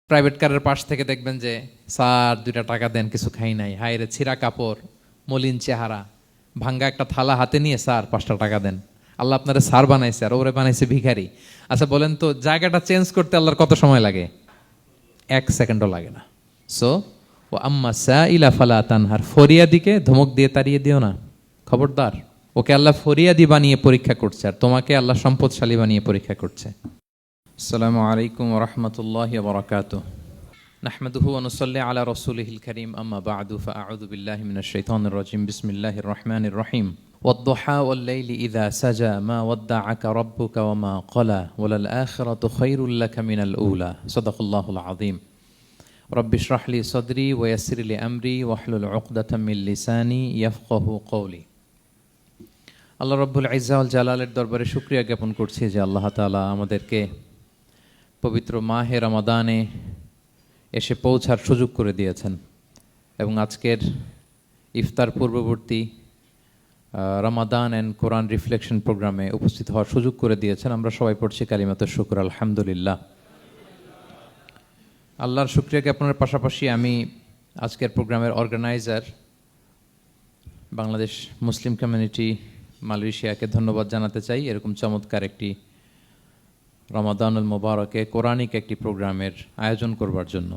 Private কারের পাশ থেকে দেখবেন যে স্যার 2টা টাকা দেন, কিছু খাই নাই, হায় রে ছিঁড়া কাপড়, মলিন চেহারা, ভাঙ্গা একটা থালা হাতে নিয়ে স্যার 5টা টাকা দেন। আল্লাহ আপনারে স্যার বানাইছে আর ওরে বানাইছে ভিখারি। আচ্ছা বলেন তো, জায়গাটা চেঞ্জ করতে আল্লাহর কত সময় লাগে? 1 সেকেন্ডও লাগে না। সো ও আম্মা সাইলা ফালা তানহার, ফরিয়াদিকে ধমক দিয়ে তাড়িয়ে দিও না, খবরদার। ওকে আল্লাহ ফরিয়াদি বানিয়ে পরীক্ষা করছে, আর তোমাকে আল্লাহ সম্পদশালী বানিয়ে পরীক্ষা করছে। আসসালামু আলাইকুম ওয়া রাহমাতুল্লাহি ওয়া বারাকাতুহু। নাহমাদুহু ওয়া নুসাল্লি আলা রাসূলিহিল কারীম, আম্মা বা'দু, ফাআউযু বিল্লাহি মিনাশ শাইতানির রাজীম। বিসমিল্লাহির রাহমানির রাহিম। ওয়াদ-দুহা ওয়াল-লাইলি ইযা সাজা মা ওয়াদ্দা'আকা রাব্বুকা ওয়া মা ক্বালা ওয়ালাল আখিরাতু খায়রুল লাকা মিনাল উলা। সাদাকাল্লাহুল আযীম। রব্বি ইশরাহ লি সাদরি ওয়া ইয়াসসির লি আমরি ওয়াহলুল উকদাতাম মিন লিসানি ইয়াফকাহু কওলি। আল্লাহ রাব্বুল ইজ্জা ওয়াল জালালের দরবারে শুকরিয়া জ্ঞাপন করছি যে আল্লাহ তাআলা আমাদেরকে পবিত্র মাহে রমাদানে এসে পৌঁছার সুযোগ করে দিয়েছেন এবং আজকের ইফতার পূর্ববর্তী রমাদান অ্যান্ড কোরআন রিফ্লেকশন প্রোগ্রামে উপস্থিত হওয়ার সুযোগ করে দিয়েছেন। আমরা সবাই পড়ছি কালিমাতুশ শুকর, আলহামদুলিল্লাহ। আল্লাহর শুকরিয়া জ্ঞাপনের পাশাপাশি আমি আজকের প্রোগ্রামের অর্গানাইজার বাংলাদেশ মুসলিম কমিউনিটি মালয়েশিয়াকে ধন্যবাদ জানাতে চাই, এরকম চমৎকার একটি রমাদানুল মোবারকে কোরআনিক একটি প্রোগ্রামের আয়োজন করবার জন্য।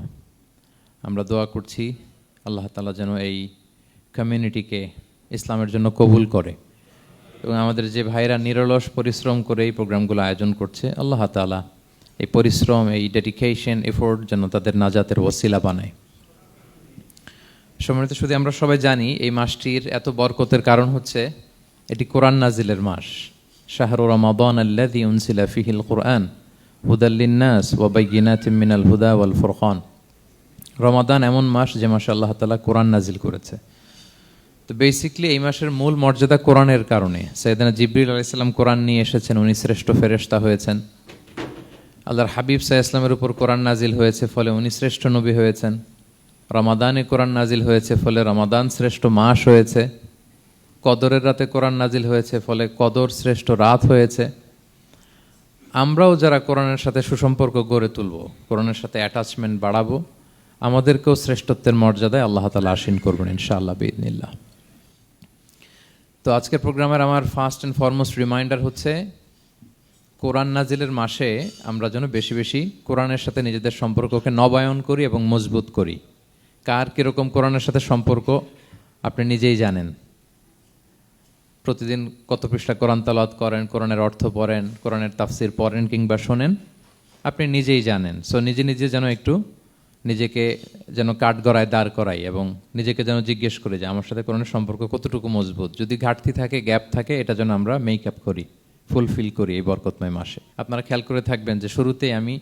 আমরা দোয়া করছি আল্লাহ তাআলা যেন এই কমিউনিটিকে ইসলামের জন্য কবুল করে এবং আমাদের যে ভাইরা নিরলস পরিশ্রম করে এই প্রোগ্রামগুলো আয়োজন করছে, আল্লাহ তাআলা এই পরিশ্রম, এই ডেডিকেশন, এফোর্ট যেন তাদের নাজাতের ওসিলা বানায়। সম্মানিত শুধু আমরা সবাই জানি এই মাসটির এত বরকতের কারণ হচ্ছে এটি কোরআন নাজিলের মাস। শাহরু রমাদান আল্লাযী উনজিলা ফীহিল কুরআন হুদাল লিন-নাস ওয়া বাইয়িনাতিম মিনাল হুদা ওয়াল ফুরকান। রমাদান এমন মাস যে মাসে আল্লাহ তাআলা কোরআন নাজিল করেছে। তো বেসিক্যালি এই মাসের মূল মর্যাদা কোরআনের কারণে। সাইয়েদনা জিবরিল আলাইহিস সালাম কোরআন নিয়ে এসেছেন, উনি শ্রেষ্ঠ ফেরেশতা হয়েছেন। আল্লাহর হাবিব সাল্লাল্লাহু আলাইহি ওয়াসাল্লামের উপর কোরআন নাজিল হয়েছে, ফলে উনি শ্রেষ্ঠ নবী হয়েছেন। রমাদানে কোরআন নাজিল হয়েছে, ফলে রমাদান শ্রেষ্ঠ মাস হয়েছে। কদরের রাতে কোরআন নাজিল হয়েছে, ফলে কদর শ্রেষ্ঠ রাত হয়েছে। আমরাও যারা কোরআনের সাথে সুসম্পর্ক গড়ে তুলব, কোরআনের সাথে অ্যাটাচমেন্ট বাড়াবো, আমাদেরকেও শ্রেষ্ঠত্বের মর্যাদায় আল্লাহ তাআলা আসীন করবেন ইনশাআল্লাহ বিইذنিল্লাহ। তো আজকের প্রোগ্রামের আমার ফার্স্ট অ্যান্ড ফরমোস্ট রিমাইন্ডার হচ্ছে কোরআন নাজিলের মাসে আমরা যেন বেশি বেশি কোরআনের সাথে নিজেদের সম্পর্ককে নবায়ন করি এবং মজবুত করি। কার কীরকম কোরআনের সাথে সম্পর্ক আপনি নিজেই জানেন। প্রতিদিন কত পৃষ্ঠা কোরআন তেলাওয়াত করেন, কোরআনের অর্থ পড়েন, কোরআনের তাফসির পড়েন কিংবা শোনেন, আপনি নিজেই জানেন। সো নিজে নিজে যেন একটু নিজেকে যেন কাঠগড়ায় দাঁড় করাই এবং নিজেকে যেন জিজ্ঞেস করি যে আমার সাথে কোরআনের সম্পর্ক কতটুকু মজবুত। যদি ঘাটতি থাকে, গ্যাপ থাকে, এটা যেন আমরা মেক আপ করি, ফুলফিল করি এই বরকতময় মাসে। আপনারা খেয়াল করে থাকবেন যে শুরুতেই আমি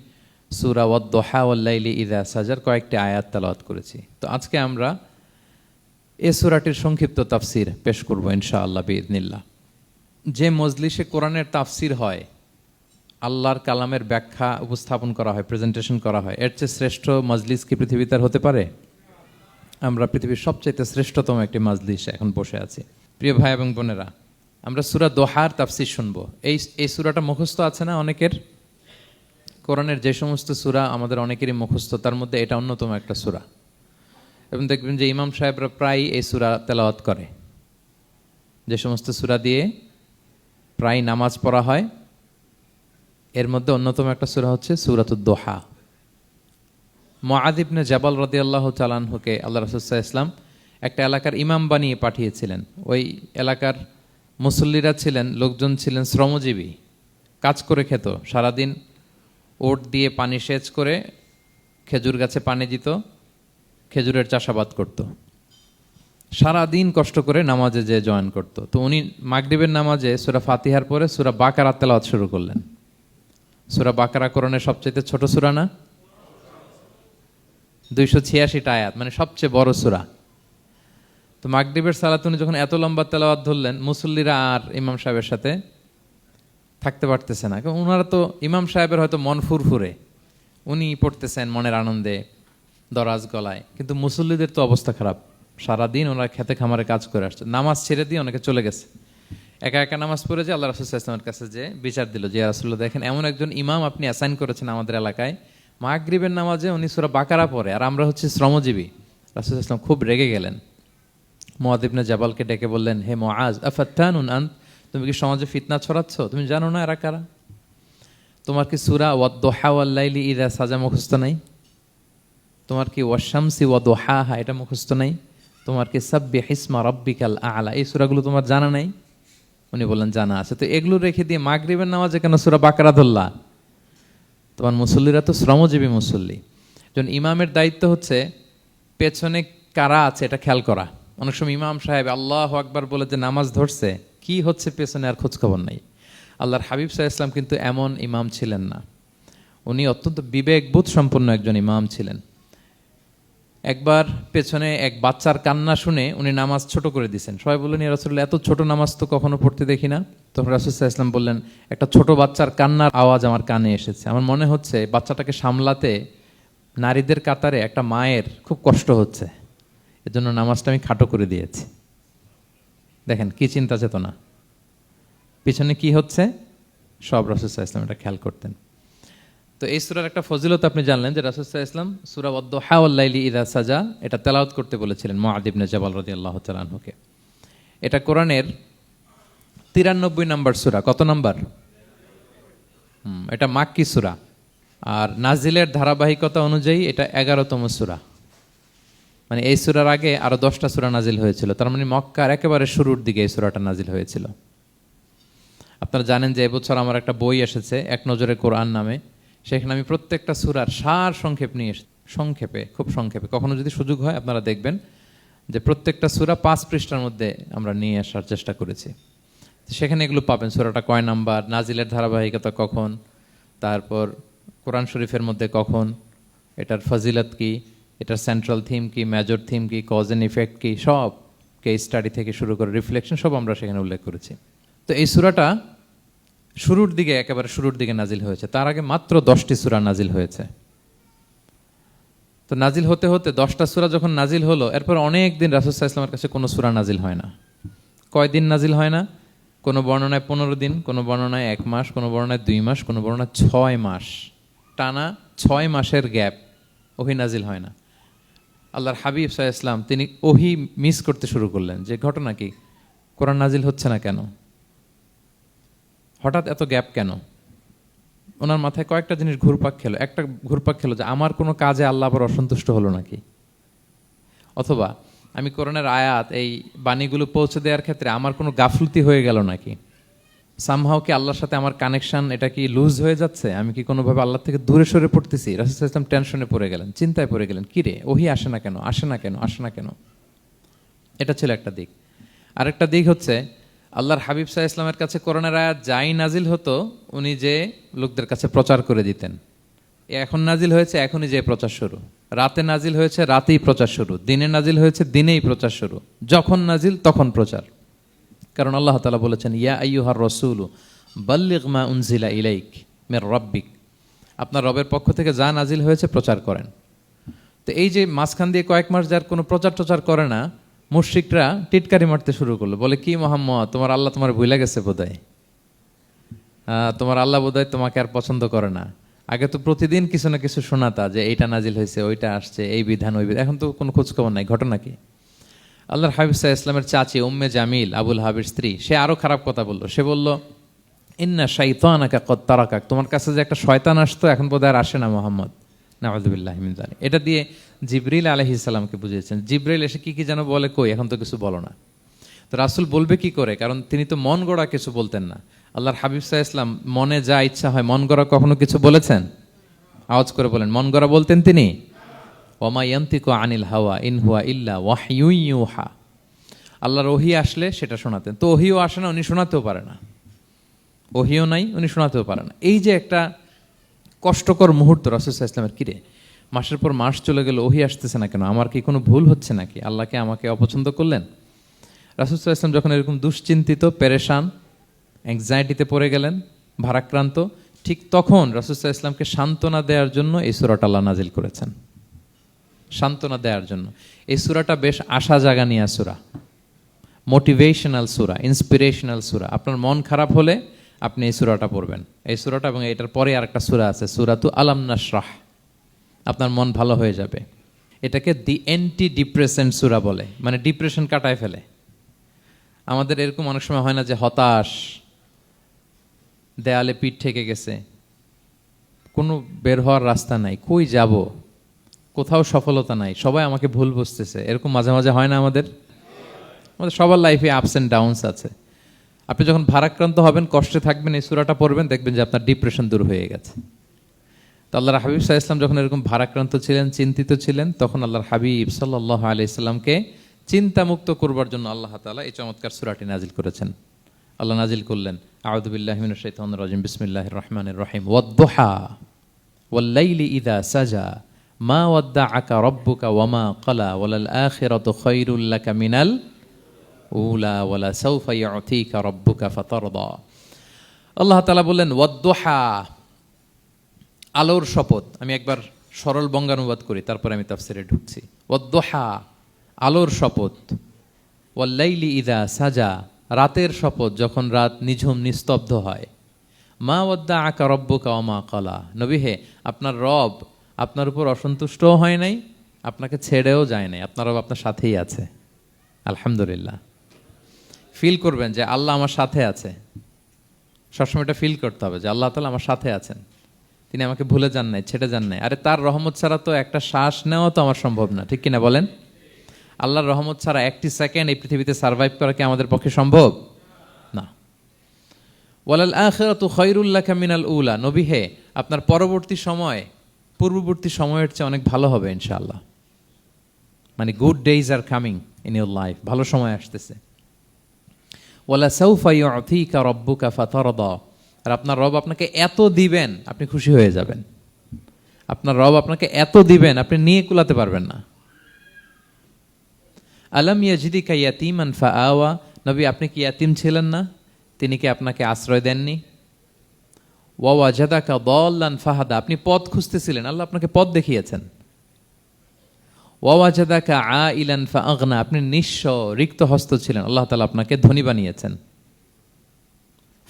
সূরা ওয়াদ-দুহা ওয়াল-লাইলি ইযা সাজার কয়েকটি আয়াত তেলাওয়াত করেছি। তো আজকে আমরা এই সূরাটির সংক্ষিপ্ত তাফসির পেশ করব ইনশাআল্লাহ বিইذنিল্লাহ। যে মজলিসে কোরআনের তাফসির হয়, আল্লাহর কালামের ব্যাখ্যা উপস্থাপন করা হয়, প্রেজেন্টেশন করা হয়, এর চেয়ে শ্রেষ্ঠ মজলিস কি পৃথিবীতে আর হতে পারে? আমরা পৃথিবীর সবচাইতে শ্রেষ্ঠতম একটি মজলিসে এখন বসে আছি। প্রিয় ভাই এবং বোনেরা, আমরা সূরা দোহার তাফসির শুনবো। এই সূরাটা মুখস্থ আছে না অনেকের? কোরআনের যে সমস্ত সূরা আমাদের অনেকেরই মুখস্থ, তার মধ্যে এটা অন্যতম একটা সূরা। এবং দেখবেন যে ইমাম সাহেবরা প্রায় এই সূরা তেলাওয়াত করে। যে সমস্ত সূরা দিয়ে প্রায় নামাজ পড়া হয়, এর মধ্যে অন্যতম একটা সূরা হচ্ছে সূরাতুদ দোহা। মুআয ইবনে জাবাল রাদিয়াল্লাহু তাআলা আনহুকে আল্লাহ রাসূল সাল্লাল্লাহু আলাইহি ওয়াসাল্লাম একটা এলাকার ইমাম বানিয়ে পাঠিয়েছিলেন। ওই এলাকার মুসল্লিরা ছিলেন, লোকজন ছিলেন শ্রমজীবী, কাজ করে খেত। সারাদিন ওট দিয়ে পানি সেচ করে খেজুর গাছে পানি দিত, খেজুরের চাষাবাদ করত, সারাদিন কষ্ট করে নামাজে যে জয়েন করত। তো উনি মাগরিবের নামাজে সূরা ফাতিহার পরে সূরা বাকারা তেলাওয়াত শুরু করলেন। সূরা বাকারা কোরআনের সবচেয়ে ছোট সূরা না? 286টা আয়াত, মানে সবচেয়ে বড় সূরা। তো মাগরিবের সালাতে উনি যখন এত লম্বা তেলাওয়াত ধরলেন, মুসল্লিরা আর ইমাম সাহেবের সাথে থাকতে পারতেছে না। কারণ ওনারা তো, ইমাম সাহেবের হয়তো মন ফুরফুরে, উনি পড়তেছেন মনের আনন্দে দরাজ গলায়, কিন্তু মুসল্লিদের তো অবস্থা খারাপ। সারাদিন ওনারা খেতে খামারে কাজ করে আসছে, নামাজ ছেড়ে দিয়ে অনেকে চলে গেছে। একা একা নামাজ পড়ে যে আল্লাহ রাসূল সাল্লাল্লাহু আলাইহি ওয়াসাল্লামের কাছে যে বিচার দিল যে ইয়া রাসূলুল্লাহ, দেখেন এমন একজন ইমাম আপনি অ্যাসাইন করেছেন আমাদের এলাকায়, মাগরিবের নামাজে উনি সূরা বাকারা পড়ে, আর আমরা হচ্ছে শ্রমজীবী। রাসূল সাল্লাল্লাহু আলাইহি ওয়াসাল্লাম খুব রেগে গেলেন, মুআয ইবনে জাবালকে ডেকে বললেন, হে মুআয, আফাত্তানুন আন্ত, তুমি কি সমাজে ফিতনা ছড়াচ্ছ? তুমি জানো না এরা কারা? তোমার কি সূরা ওয়াদ-দুহা ওয়াল-লাইলি ইযা সাজা মুখস্থ নাই? তোমার কি ওয়াশ-শামসি ওয়া-দুহাহা এটা মুখস্থ নাই? তোমার কি সাব্বিহ ইসমা রাব্বিকাল আ'লা এই সূরাগুলো তোমার জানা নাই? উনি বললেন জানা আছে। তো এগুলো রেখে দিয়ে মাগরিবের নামাজে কেন সূরা বাকারা ধরলা? তোমার মুসল্লিরা তো শ্রমজীবী মুসল্লি। যখন ইমামের দায়িত্ব হচ্ছে পেছনে কারা আছে এটা খেয়াল করা। অনেক সময় ইমাম সাহেব আল্লাহু আকবার বলে যে নামাজ ধরছে, কি হচ্ছে পেছনে আর খোঁজ খবর নাই। আল্লাহর হাবিব সাল্লাল্লাহু আলাইহি ওয়াসাল্লাম কিন্তু এমন ইমাম ছিলেন না, উনি অত্যন্ত বিবেকবোধ সম্পন্ন একজন ইমাম ছিলেন। একবার পেছনে এক বাচ্চার কান্না শুনে উনি নামাজ ছোট করে দিয়েছেন। সবাই বললেন, ইয়া রাসূলুল্লাহ, এত ছোট নামাজ তো কখনো পড়তে দেখি না। তখন রাসূল সাল্লাল্লাহু আলাইহি ওয়াসাল্লাম বললেন, একটা ছোট বাচ্চার কান্নার আওয়াজ আমার কানে এসেছে। আমার মনে হচ্ছে বাচ্চাটাকে সামলাতে নারীদের কাতারে একটা মায়ের খুব কষ্ট হচ্ছে, এজন্য নামাজটা আমি খাটো করে দিয়েছি। দেখেন কি চিন্তা চেতনা, পিছনে কি হচ্ছে সব রাসূল সাল্লাল্লাহু আলাইহি ওয়াসাল্লাম এটা খেয়াল করতেন। তো এই সূরার একটা ফজিলত আপনি জানলেন যে রাসূল সাল্লাল্লাহু আলাইহি ওয়াসাল্লাম সূরা ওয়াদ-দুহা ওয়াল-লাইলি ইযা সাজা এটা তেলাওয়াত করতে বলেছিলেন মুআয ইবনে জাবাল রাদিয়াল্লাহু তাআলা আনহুকে। এটা কোরআনের 93 নম্বর সূরা। কত নম্বর? এটা মাক্কি সূরা, আর নাজিলের ধারাবাহিকতা অনুযায়ী এটা 11তম সূরা। মানে এই সূরার আগে আরো 10টা সূরা নাজিল হয়েছিল, তার মানে মক্কার একেবারে শুরুর দিকে এই সূরাটা নাজিল হয়েছিল। আপনারা জানেন যে এবছর আমার একটা বই এসেছে এক নজরে কোরআন নামে, সেখানে আমি প্রত্যেকটা সূরার সার সংক্ষেপ নিয়ে সংক্ষেপে, খুব সংক্ষেপে, কখনো যদি সুযোগ হয় আপনারা দেখবেন যে প্রত্যেকটা সূরা 5 পৃষ্ঠার মধ্যে আমরা নিয়ে আসার চেষ্টা করেছি। সেখানে এগুলো পাবেন, সূরাটা কয় নাম্বার, নাজিলের ধারাবাহিকতা কখন, তারপর কোরআন শরীফের মধ্যে কখন, এটার ফজিলত কি, এটার সেন্ট্রাল থিম কি, মেজর থিম কি, কজ এন্ড ইফেক্ট কি, সব কেস স্টাডি থেকে শুরু করে রিফ্লেকশন সব আমরা সেখানে উল্লেখ করেছি। তো এই সূরাটা শুরুর দিকে, একেবারে শুরুর দিকে নাজিল হয়েছে। তার আগে মাত্র 10টি সূরা নাজিল হয়েছে। তো নাজিল হতে হতে 10টা সূরা যখন নাজিল হলো, এরপর অনেক দিন রাসূল সাল্লাল্লাহু আলাইহি ওয়াসাল্লামের কাছে কোনো সূরা নাজিল হয় না। কয়দিন নাজিল হয় না? কোনো বর্ণনায় 15 দিন, কোনো বর্ণনায় 1 মাস, কোনো বর্ণনায় 2 মাস, কোনো বর্ণনায় 6 মাস, টানা 6 মাসের গ্যাপ ওহী নাজিল হয় না। আল্লাহর হাবিব সাল্লাল্লাহু আলাইহি ওয়াসাল্লাম তিনি ওহী মিস করতে শুরু করলেন, যে ঘটনা কি, কোরআন নাজিল হচ্ছে না কেন, হঠাৎ এত গ্যাপ কেন? ওনার মাথায় কয়েকটা জিনিস ঘুরপাক খেলো। একটা ঘুরপাক খেলো যে আমার কোনো কাজে আল্লাহ আবার অসন্তুষ্ট হলো নাকি, অথবা আমি কোরআনের আয়াত এই বাণীগুলো পৌঁছে দেওয়ার ক্ষেত্রে আমার কোনো গাফলতি হয়ে গেল নাকি, সামহাও কি আল্লাহর সাথে আমার কানেকশন এটা কি লুজ হয়ে যাচ্ছে, আমি কি কোনোভাবে আল্লাহ থেকে দূরে সরে পড়তেছি। রাসূল সাল্লাল্লাহু আলাইহি ওয়াসাল্লাম টেনশনে পড়ে গেলেন, চিন্তায় পড়ে গেলেন, কি রে ওহী আসে না কেন, আসে না কেন, আসে না কেন। এটা ছিল একটা দিক। আরেকটা দিক হচ্ছে আল্লাহর হাবিব সাল্লাল্লাহু আলাইহি ওয়াসাল্লামের কাছে কোরআনের আয়াত যাই নাজিল হতো উনি যে লোকদের কাছে প্রচার করে দিতেন। এখন নাজিল হয়েছে এখনই যে প্রচার শুরু, রাতে নাজিল হয়েছে রাতেই প্রচার শুরু, দিনে নাজিল হয়েছে দিনেই প্রচার শুরু, যখন নাজিল তখন প্রচার। কারণ আল্লাহ তাআলা বলেছেন, ইয়া আইয়ুহার রাসূলু বাল্লিগ মা উনজিলা ইলাইক মির রাব্বিক, আপনার রবের পক্ষ থেকে যা নাজিল হয়েছে প্রচার করেন। তো এই যে মাঝখান দিয়ে কয়েক মাস যার কোনো প্রচার টচার করে না, মুশরিকরা টিটকারি মারতে শুরু করলো, বলে কি মুহাম্মদ, তোমার আল্লাহ তোমার ভুলে গেছে বোধহয়, তোমার আল্লাহ বোধহয় তোমাকে আর পছন্দ করে না। আগে তো প্রতিদিন কিছু না কিছু শোনাতা যে এইটা নাজিল হয়েছে, ওইটা আসছে, এই বিধান ওই বিধান, এখন তো কোনো খোঁজখবর নাই। ঘটনা কি? আল্লাহর হাবিব সাল্লাল্লাহু আলাইহি ওয়াসাল্লামের চাচি উম্মে জামিল, আবুল হাবির স্ত্রী, সে আরো খারাপ কথা বললো। সে বলল, ইন্না শাইতানাকা কদ তারাকাক, তোমার কাছে যে একটা শয়তান আসতো এখন বোধহয় আর আসে না মুহাম্মদ, নাউযুবিল্লাহি মিন যালিক। এটা দিয়ে জিবরিল আলাইহিস সালামকে বুঝিয়েছেন। জিবরিল এসে কি কি যেন বলে, কই এখন তো কিছু বলো না। তো রাসূল বলবে কি করে, কারণ তিনি তো মন গড়া কিছু বলতেন না। আল্লাহর হাবিব সাল্লাল্লাহু আলাইহি ওয়াসাল্লাম মনে যা ইচ্ছা হয় মন গড়া কখনো কিছু বলেছেন? আওয়াজ করে বলেন, মন গড়া বলতেন তিনি? ওমা ইয়ানতিকু আনিল হাওয়া ইন হুয়া ইল্লা ওয়াহয়ুন ইউহা, আল্লাহর ওহী আসলে সেটা শোনাতেন। তো ওহীও আসে না, উনি শোনাতেও পারে না, ওহীও নাই, উনি শোনাতেও পারে না। এই যে একটা কষ্টকর মুহূর্ত রাসূল সাল্লাল্লাহু আলাইহি ওয়াসাল্লামের, কিরে মাসের পর মাস চলে গেল ওহী আসতেছে না কেন, আমার কি কোনো ভুল হচ্ছে নাকি, আল্লাহকে আমাকে অপছন্দ করলেন? রাসূল সাল্লাল্লাহু আলাইহি ওয়াসাল্লাম যখন এরকম দুশ্চিন্তিত, পেরেশান, অ্যাংজাইটিতে পড়ে গেলেন, ভারাক্রান্ত, ঠিক তখন রাসূল সাল্লাল্লাহু আলাইহি ওয়াসাল্লামকে সান্ত্বনা দেওয়ার জন্য এই সূরাটা আল্লাহ নাজিল করেছেন। সান্ত্বনা দেওয়ার জন্য এই সূরাটা বেশ আশা জাগানিয়া সূরা, মোটিভেশনাল সূরা, ইন্সপিরেশনাল সূরা। আপনার মন খারাপ হলে আপনি এই সূরাটা পড়বেন, এই সূরাটা, এবং এটার পরে আরেকটা সূরা আছে, সূরাতু আলাম নাশরাহ, আপনার মন ভালো হয়ে যাবে। এটাকে দি অ্যান্টি ডিপ্রেসেন্ট সূরা বলে, মানে ডিপ্রেশন কাটায় ফেলে। আমাদের এরকম অনেক সময় হয় না যে হতাশ, দেয়ালে পিঠ ঠেকে গেছে, কোনো বের হওয়ার রাস্তা নাই, কই যাব, কোথাও সফলতা নাই, সবাই আমাকে ভুল বুঝতেছে, এরকম মাঝে মাঝে হয় না? আমাদের সবার লাইফে আপস অ্যান্ড ডাউনস আছে। আপনি যখন ভারাক্রান্ত হবেন, কষ্টে থাকবেন, এই সূরাটা পড়বেন, দেখবেন যে আপনার ডিপ্রেশন দূর হয়ে গেছে। তো আল্লাহর হাবিব সাল্লাল্লাহু আলাইহি ওয়াসাল্লাম যখন এরকম ভারাক্রান্ত ছিলেন, চিন্তিত ছিলেন, তখন আল্লাহর হাবিব সাল্লাল্লাহু আলাইহি ওয়াসাল্লামকে চিন্তামুক্ত করবার জন্য আল্লাহ তাআলা এই চমৎকার সূরাটি নাজিল করেছেন। আল্লাহ নাজিল করলেন, আউযু বিল্লাহি মিনাশ শাইতানির রাজিম, বিসমিল্লাহির রহমানির রহিম, ওয়াদ-দুহা ওয়াল-লাইলি ইযা সাজা মা ওয়াদ্দাআকা রাব্বুকা ওয়া মা ক্বালা ওয়ালাল আখিরাতু খায়রুল লাকা মিনাল উলা ওয়ালা সাউফা ইউতিকা রাব্বুকা ফাতারদা। আল্লাহ তাআলা বললেন ওয়াদ-দুহা, আলোর শপথ। আমি একবার সরল বঙ্গানুবাদ করি, তারপরে আমি তাফসিরে ঢুকছি। ওয়াদ-দুহা, আলোর শপথ। ওয়াল-লাইলি ইযা সাজা, রাতের শপথ, যখন রাত নিঝুম নিস্তব্ধ হয়। মা ওয়াদ্দাআকা রাব্বুকা ওয়া মা ক্বালা, নবী হে, আপনার রব আপনার উপর অসন্তুষ্টও হয় নাই, আপনাকে ছেড়েও যায় নাই, আপনার রব আপনার সাথেই আছে। আলহামদুলিল্লাহ। ফিল করবেন যে আল্লাহ আমার সাথে আছে। সবসময় এটা ফিল করতে হবে যে আল্লাহ তাআলা আমার সাথে আছেন, তিনি আমাকে ভুলে যান নাই, ছেড়ে যান নাই। আরে তার রহমত ছাড়া তো একটা শ্বাস নেওয়া তো আমার সম্ভব না, ঠিক কিনা বলেন? আল্লাহর রহমত ছাড়া একটি সেকেন্ড এই পৃথিবীতে সার্ভাইভ করা কি আমাদের পক্ষে সম্ভব না? ওয়ালাল আখিরাতু খায়রুল লাকা মিনাল উলা, নবী হে, আপনার পরবর্তী সময় পূর্ববর্তী সময়ের চেয়ে অনেক ভালো হবে ইনশাআল্লাহ। মানে good days are coming in your life, ভালো সময় আসতেছে। ওয়ালা সাউফা ইউতিকা রাব্বুকা ফাতারদা, আর আপনার রব আপনাকে এত দিবেন আপনি খুশি হয়ে যাবেন। আপনার রব আপনাকে এত দিবেন আপনি নিয়ে কুলাতে পারবেন না। আলাম ইয়াজিদিকা ইয়াতীমান ফাআওয়া, নবী আপনি কি ইয়াতীম ছিলেন না? তিনি কি আপনাকে আশ্রয় দেননি? ওয়া ওয়াজাদাকা দাল্লান ফাহাদা, আপনি পথ খুঁজতেছিলেন, আল্লাহ আপনাকে পথ দেখিয়েছেন। ওয়া ওয়াজাদাকা আইলান ফাআগনা, আপনি নিঃস্ব রিক্ত হস্ত ছিলেন, আল্লাহ তাআলা আপনাকে ধনী বানিয়েছেন।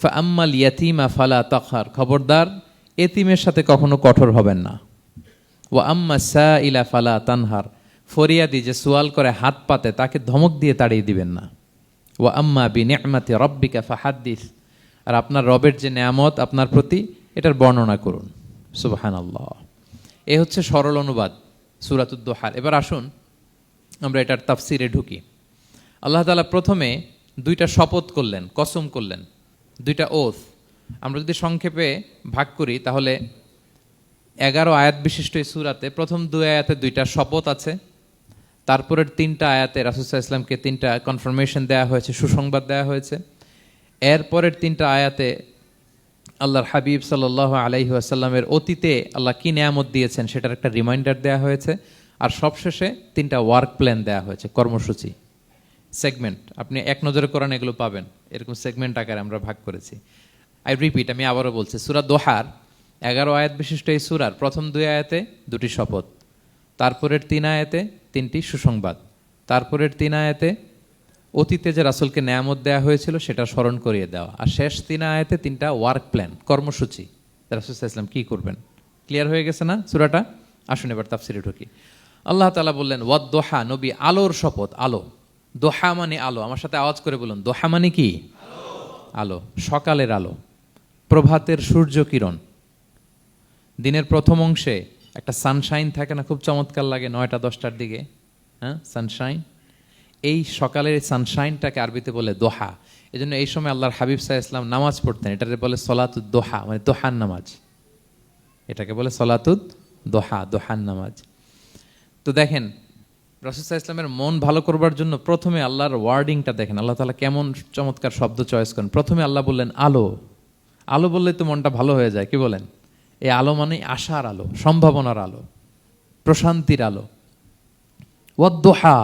ফাআম্মাল ইয়াতীমা ফালা তাকহার, খবরদার এতিমের সাথে কখনো কঠোর হবেন না। ওয়া আম্মা সাইলা ফালা তানহার, ফরিয়াদি যে সোয়াল করে হাত পাতে তাকে ধমক দিয়ে তাড়িয়ে দিবেন না। ওয়া আম্মা বিনিআমাতি রাব্বিকা ফাহাদ্দিস, আর আপনার রবের যে নেয়ামত আপনার প্রতি, এটার বর্ণনা করুন। সুবহানাল্লাহ। এ হচ্ছে সরল অনুবাদ সূরাতুদ দুহার। এবার আসুন আমরা এটার তাফসিরে ঢুকি। আল্লাহ তাআলা প্রথমে দুইটা শপথ করলেন, কসম করলেন, দুইটা ওথ। আমরা যদি সংক্ষেপে ভাগ করি তাহলে 11 আয়াত বিশিষ্ট এই সূরাতে প্রথম 2 আয়াতে দুইটা শপথ আছে, তারপরের 3টা আয়াতে রাসূল সাল্লাল্লাহু আলাইহি ওয়াসাল্লামকে 3টা কনফার্মেশন দেওয়া হয়েছে, সুসংবাদ দেওয়া হয়েছে। এরপরের 3টা আয়াতে আল্লাহর হাবিব সাল্লাল্লাহু আলাইহি ওয়াসাল্লামের অতীতে আল্লাহ কি নেয়ামত দিয়েছেন সেটার একটা রিমাইন্ডার দেওয়া হয়েছে। আর সবশেষে 3টা ওয়ার্ক প্ল্যান দেওয়া হয়েছে, কর্মসূচি, সেগমেন্ট। আপনি এক নজরে কোরআন এগুলো পাবেন, এরকম সেগমেন্ট আকারে আমরা ভাগ করেছি। আই রিপিট, আমি আবারও বলছি, সূরা দোহার 11 আয়াত বিশিষ্ট এই সূরার প্রথম 2 আয়াতে 2টি শপথ, তারপরের 3 আয়াতে 3টি সুসংবাদ, তারপরের 3 আয়াতে অতীতে যে রাসূলকে নেয়ামত দেওয়া হয়েছিল সেটা স্মরণ করিয়ে দেওয়া, আর শেষ 3 আয়াতে 3টা ওয়ার্ক প্ল্যান, কর্মসূচি, রাসূল সাল্লাল্লাহু আলাইহি ওয়াসাল্লাম কি করবেন। ক্লিয়ার হয়ে গেছে না সূরাটা? আসুন এবার তাফসিরে ঢুকি। আল্লাহ তাআলা বললেন ওয়াদ-দুহা, নবী আলোর শপথ। আলো, দোহা মানে আলো। আমার সাথে আওয়াজ করে বলুন, দোহা মানে কি? আলো, সকালের আলো, প্রভাতের সূর্য কিরণ। দিনের প্রথম অংশে একটা সানশাইন থাকে না, খুব চমৎকার লাগে 9টা 10টার দিকে, হ্যাঁ, সানশাইন। এই সকালের সানশাইনটাকে আরবিতে বলে দোহা। এই জন্য এই সময় আল্লাহর হাবিব সাল্লাল্লাহু আলাইহি ওয়াসাল্লাম নামাজ পড়তেন, এটাকে বলে সলাতুদ দোহা, মানে দোহার নামাজ। এটাকে বলে সলাতুদ দোহা, দোহার নামাজ। তো দেখেন রাসূল সাল্লাল্লাহু আলাইহি ওয়াসাল্লামের মন ভালো করবার জন্য প্রথমে আল্লাহর ওয়ার্ডিংটা দেখেন, আল্লাহ তাআলা কেমন চমৎকার শব্দ চয়েস করেন। প্রথমে আল্লাহ বললেন আলো। আলো বললে তো মনটা ভালো হয়ে যায়, কি বলেন? এই আলো মানে আশার আলো, সম্ভাবনার আলো, প্রশান্তির আলো। ওয়াদ-দুহা,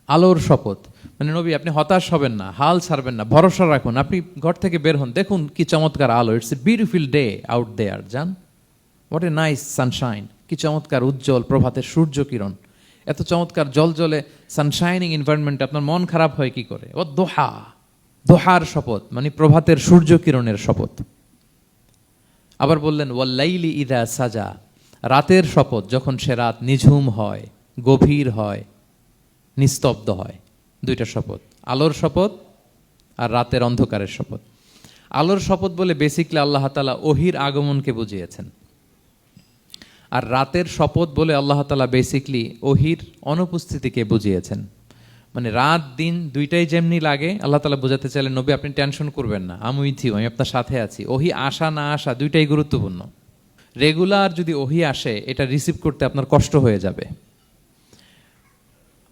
আলোর শপথ। মানে নবী আপনি হতাশ হবেন না, হাল ছাড়বেন না, ভরসা রাখুন। আপনি ঘর থেকে বের হন, দেখুন কি চমৎকার আলো। It's a beautiful day out there, জান, হোয়াট এ নাইস সানশাইন। কি চমৎকার উজ্জ্বল প্রভাতের সূর্য কিরণ, এত চমৎকার জলজলে সানশাইনিং এনভায়রনমেন্টে আপনার মন খারাপ হয় কি করে? ওয়াদ-দুহা, দোহার শপথ মানে প্রভাতের সূর্য কিরণের শপথ। আবার বললেন ওয়াল-লাইলি ইযা সাজা, রাতের শপথ, যখন সে রাত নিঝুম হয়, গভীর হয়, নিস্তব্ধ হয়, দুইটা শপথ, আলোর শপথ আর রাতের অন্ধকারের শপথ। আলোর শপথ বলে বেসিকলি আল্লাহ তাআলা ওহির আগমনকে বুঝিয়েছেন, আর রাতের শপথ বলে আল্লাহ তাআলা বেসিকলি ওহির অনুপস্থিতিকে বুঝিয়েছেন। মানে রাত দিন দুইটাই যেমনি লাগে, আল্লাহ তাআলা বোঝাতে চাইলেন নবী আপনি টেনশন করবেন না, আমি উইথ ইউ, আমি আপনার সাথে আছি। ওহি আসা না আসা দুইটাই গুরুত্বপূর্ণ। রেগুলার যদি ওহি আসে, এটা রিসিভ করতে আপনার কষ্ট হয়ে যাবে।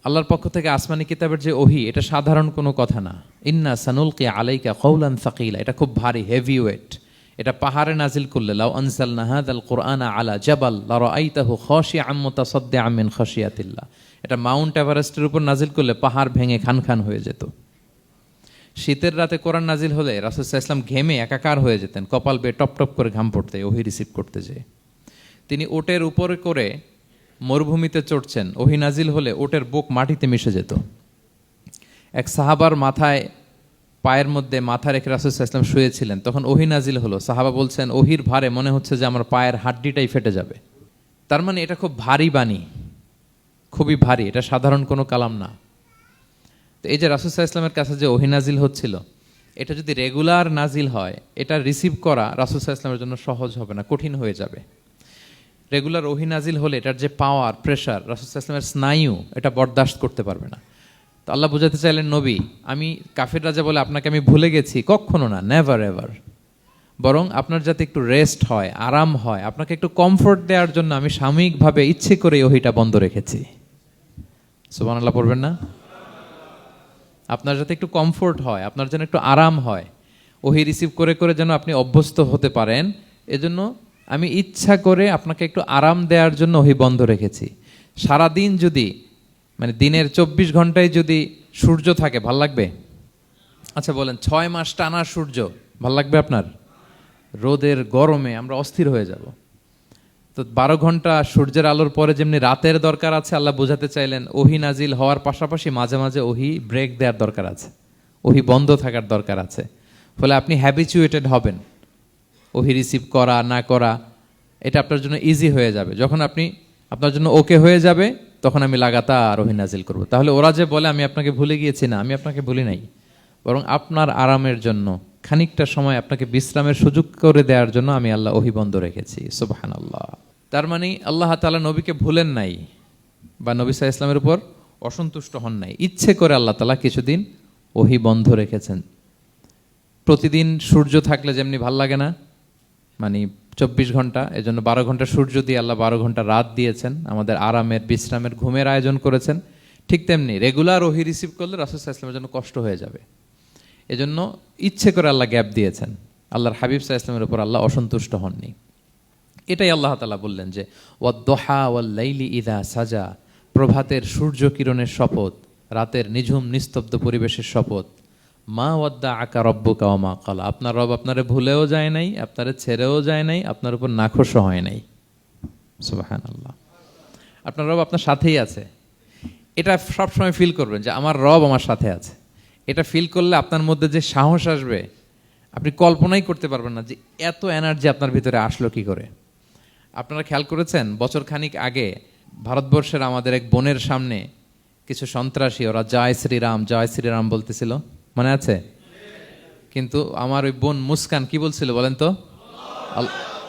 আল্লাহর পক্ষ থেকে আসমানি কিতাবের যে ওহি, এটা সাধারণ কোনো কথা না। ইন্না সানুলকি আলাইকা কওলান সাকিলা, এটা খুব ভারী, হেভি ওয়েট। এটা পাহাড়ে নাজিল করলে, লাউ আনজালনা হাযাল কুরআনা আলা জাবাল লারাআইতাহু খাশিআম মুতাসাদ্দিআম মিন খাশিয়াতিল্লাহ, এটা মাউন্ট এভারেস্টের উপর নাজিল করলে পাহাড় ভেঙে খান খান হয়ে যেত। শীতের রাতে কোরআন নাজিল হলে রাসূল সাল্লাল্লাহু আলাইহি ওয়াসাল্লাম ঘেমে একাকার হয়ে যেতেন, কপাল বেয়ে টপ টপ করে ঘাম পড়তে ওহি রিসিভ করতে যেয়ে। তিনি ওটের উপরে করে মরুভূমিতে চড়ছেন, ওহি নাজিল হলে ওটের বুক মাটিতে মিশে যেত। এক সাহাবার মাথায়, পায়ের মধ্যে মাথা রেখে রাসূল সাল্লাল্লাহু আলাইহি ওয়াসাল্লাম শুয়েছিলেন, তখন ওহি নাজিল হলো। সাহাবা বলছেন ওহির ভারে মনে হচ্ছে যে আমার পায়ের হাড্ডিটাই ফেটে যাবে। তার মানে এটা খুব ভারী বাণী, খুবই ভারী, এটা সাধারণ কোনো কালাম না। তো এই যে রাসূল সাল্লাল্লাহু আলাইহি ওয়াসাল্লামের কাছে যে ওহি নাজিল হচ্ছিল, এটা যদি রেগুলার নাজিল হয়, এটা রিসিভ করা রাসূল সাল্লাল্লাহু আলাইহি ওয়াসাল্লামের জন্য সহজ হবে না, কঠিন হয়ে যাবে। রেগুলার ওহি নাজিল হলে এটার যে পাওয়ার, প্রেশার, রাসূল সাল্লাল্লাহু আলাইহি ওয়াসাল্লামের স্নায়ু এটা বরদাস্ত করতে পারবে না। তো আল্লাহ বোঝাতে চাইলেন নবী, আমি কাফির রাজা বলে আপনাকে আমি ভুলে গেছি, কখনো না, নেভার এভার। বরং আপনার যাতে একটু রেস্ট হয়, আরাম হয়, আপনাকে একটু কমফোর্ট দেওয়ার জন্য আমি সাময়িকভাবে ইচ্ছে করে ওহিটা বন্ধ রেখেছি। সুবহানাল্লাহ পড়বেন না? আপনার যাতে একটু কমফোর্ট হয়, আপনার যেন একটু আরাম হয়, ওহি রিসিভ করে করে যেন আপনি অভ্যস্ত হতে পারেন, এজন্য আমি ইচ্ছা করে আপনাকে একটু আরাম দেওয়ার জন্য ওহি বন্ধ রেখেছি। সারাদিন যদি, মানে দিনের 24 ঘন্টায় যদি সূর্য থাকে, ভাল লাগবে? আচ্ছা বলেন, 6 মাস টানা সূর্য ভাল লাগবে আপনার? রোদের গরমে আমরা অস্থির হয়ে যাব। তো 12 ঘন্টা সূর্যের আলোর পরে যেমনি রাতের দরকার আছে, আল্লাহ বোঝাতে চাইলেন ওহি নাজিল হওয়ার পাশাপাশি মাঝে মাঝে ওহি ব্রেক দেওয়ার দরকার আছে, ওহি বন্ধ থাকার দরকার আছে। ফলে আপনি হ্যাবিচুয়েটেড হবেন, ওহি রিসিভ করা না করা এটা আপনার জন্য ইজি হয়ে যাবে। যখন আপনি, আপনার জন্য ওকে হয়ে যাবে, তখন আমি লাগাতার ওহি নাজিল করব। তাহলে ওরা যে বলে আমি আপনাকে ভুলে গিয়েছি, না, আমি আপনাকে ভুলি নাই, বরং আপনার আরামের জন্য, খানিকটা সময় আপনাকে বিশ্রামের সুযোগ করে দেওয়ার জন্য আমি আল্লাহ ওহি বন্ধ রেখেছি। সুবহানাল্লাহ। তার মানে আল্লাহ তাআলা নবীকে ভুলেন নাই বা নবী সাল্লাল্লাহু আলাইহি ওয়াসাল্লামের উপর অসন্তুষ্ট হন নাই, ইচ্ছে করে আল্লাহ তাআলা কিছুদিন ওহি বন্ধ রেখেছেন। প্রতিদিন সূর্য থাকলে যেমনি ভাল লাগে না, মানে 24 ঘন্টা, এজন্য 12 ঘন্টা সূর্য দিয়ে আল্লাহ 12 ঘন্টা রাত দিয়েছেন, আমাদের আরামের, বিশ্রামের, ঘুমের আয়োজন করেছেন। ঠিক তেমনি রেগুলার ওহি রিসিভ করলে রাসূল সাল্লাল্লাহু আলাইহি ওয়াসাল্লামের জন্য কষ্ট হয়ে যাবে, এজন্য ইচ্ছে করে আল্লাহ গ্যাপ দিয়েছেন। আল্লাহর হাবিব সাল্লাল্লাহু আলাইহি ওয়াসাল্লামের উপর আল্লাহ অসন্তুষ্ট হননি। এটাই আল্লাহ তাআলা বললেন যে ওয়াদ-দুহা ওয়াল-লাইলি ইযা সাজা, প্রভাতের সূর্য কিরণের শপথ, রাতের নিঝুম নিস্তব্ধ পরিবেশের শপথ। মা ওয়াদ্দাআকা রাব্বুকা ওয়া মা ক্বালা, আপনার রব আপনারে ভুলেও যায় নাই, আপনারে ছেড়েও যায় নাই, আপনার উপর নাখোশও হয় নাই। সুবহানাল্লাহ। আপনার রব আপনার সাথেই আছে, এটা সবসময় ফিল করবেন যে আমার রব আমার সাথে আছে। এটা ফিল করলে আপনার মধ্যে যে সাহস আসবে, আপনি কল্পনাই করতে পারবেন না যে এত এনার্জি আপনার ভিতরে আসলো কি করে। আপনারা খেয়াল করেছেন, বছর খানিক আগে ভারতবর্ষের আমাদের এক বোনের সামনে কিছু সন্ত্রাসী, ওরা জয় শ্রীরাম জয় শ্রীরাম বলতেছিল, মনে আছে? কিন্তু আমার ওই বোন মুস্কান কি বলছিল বলেন তো?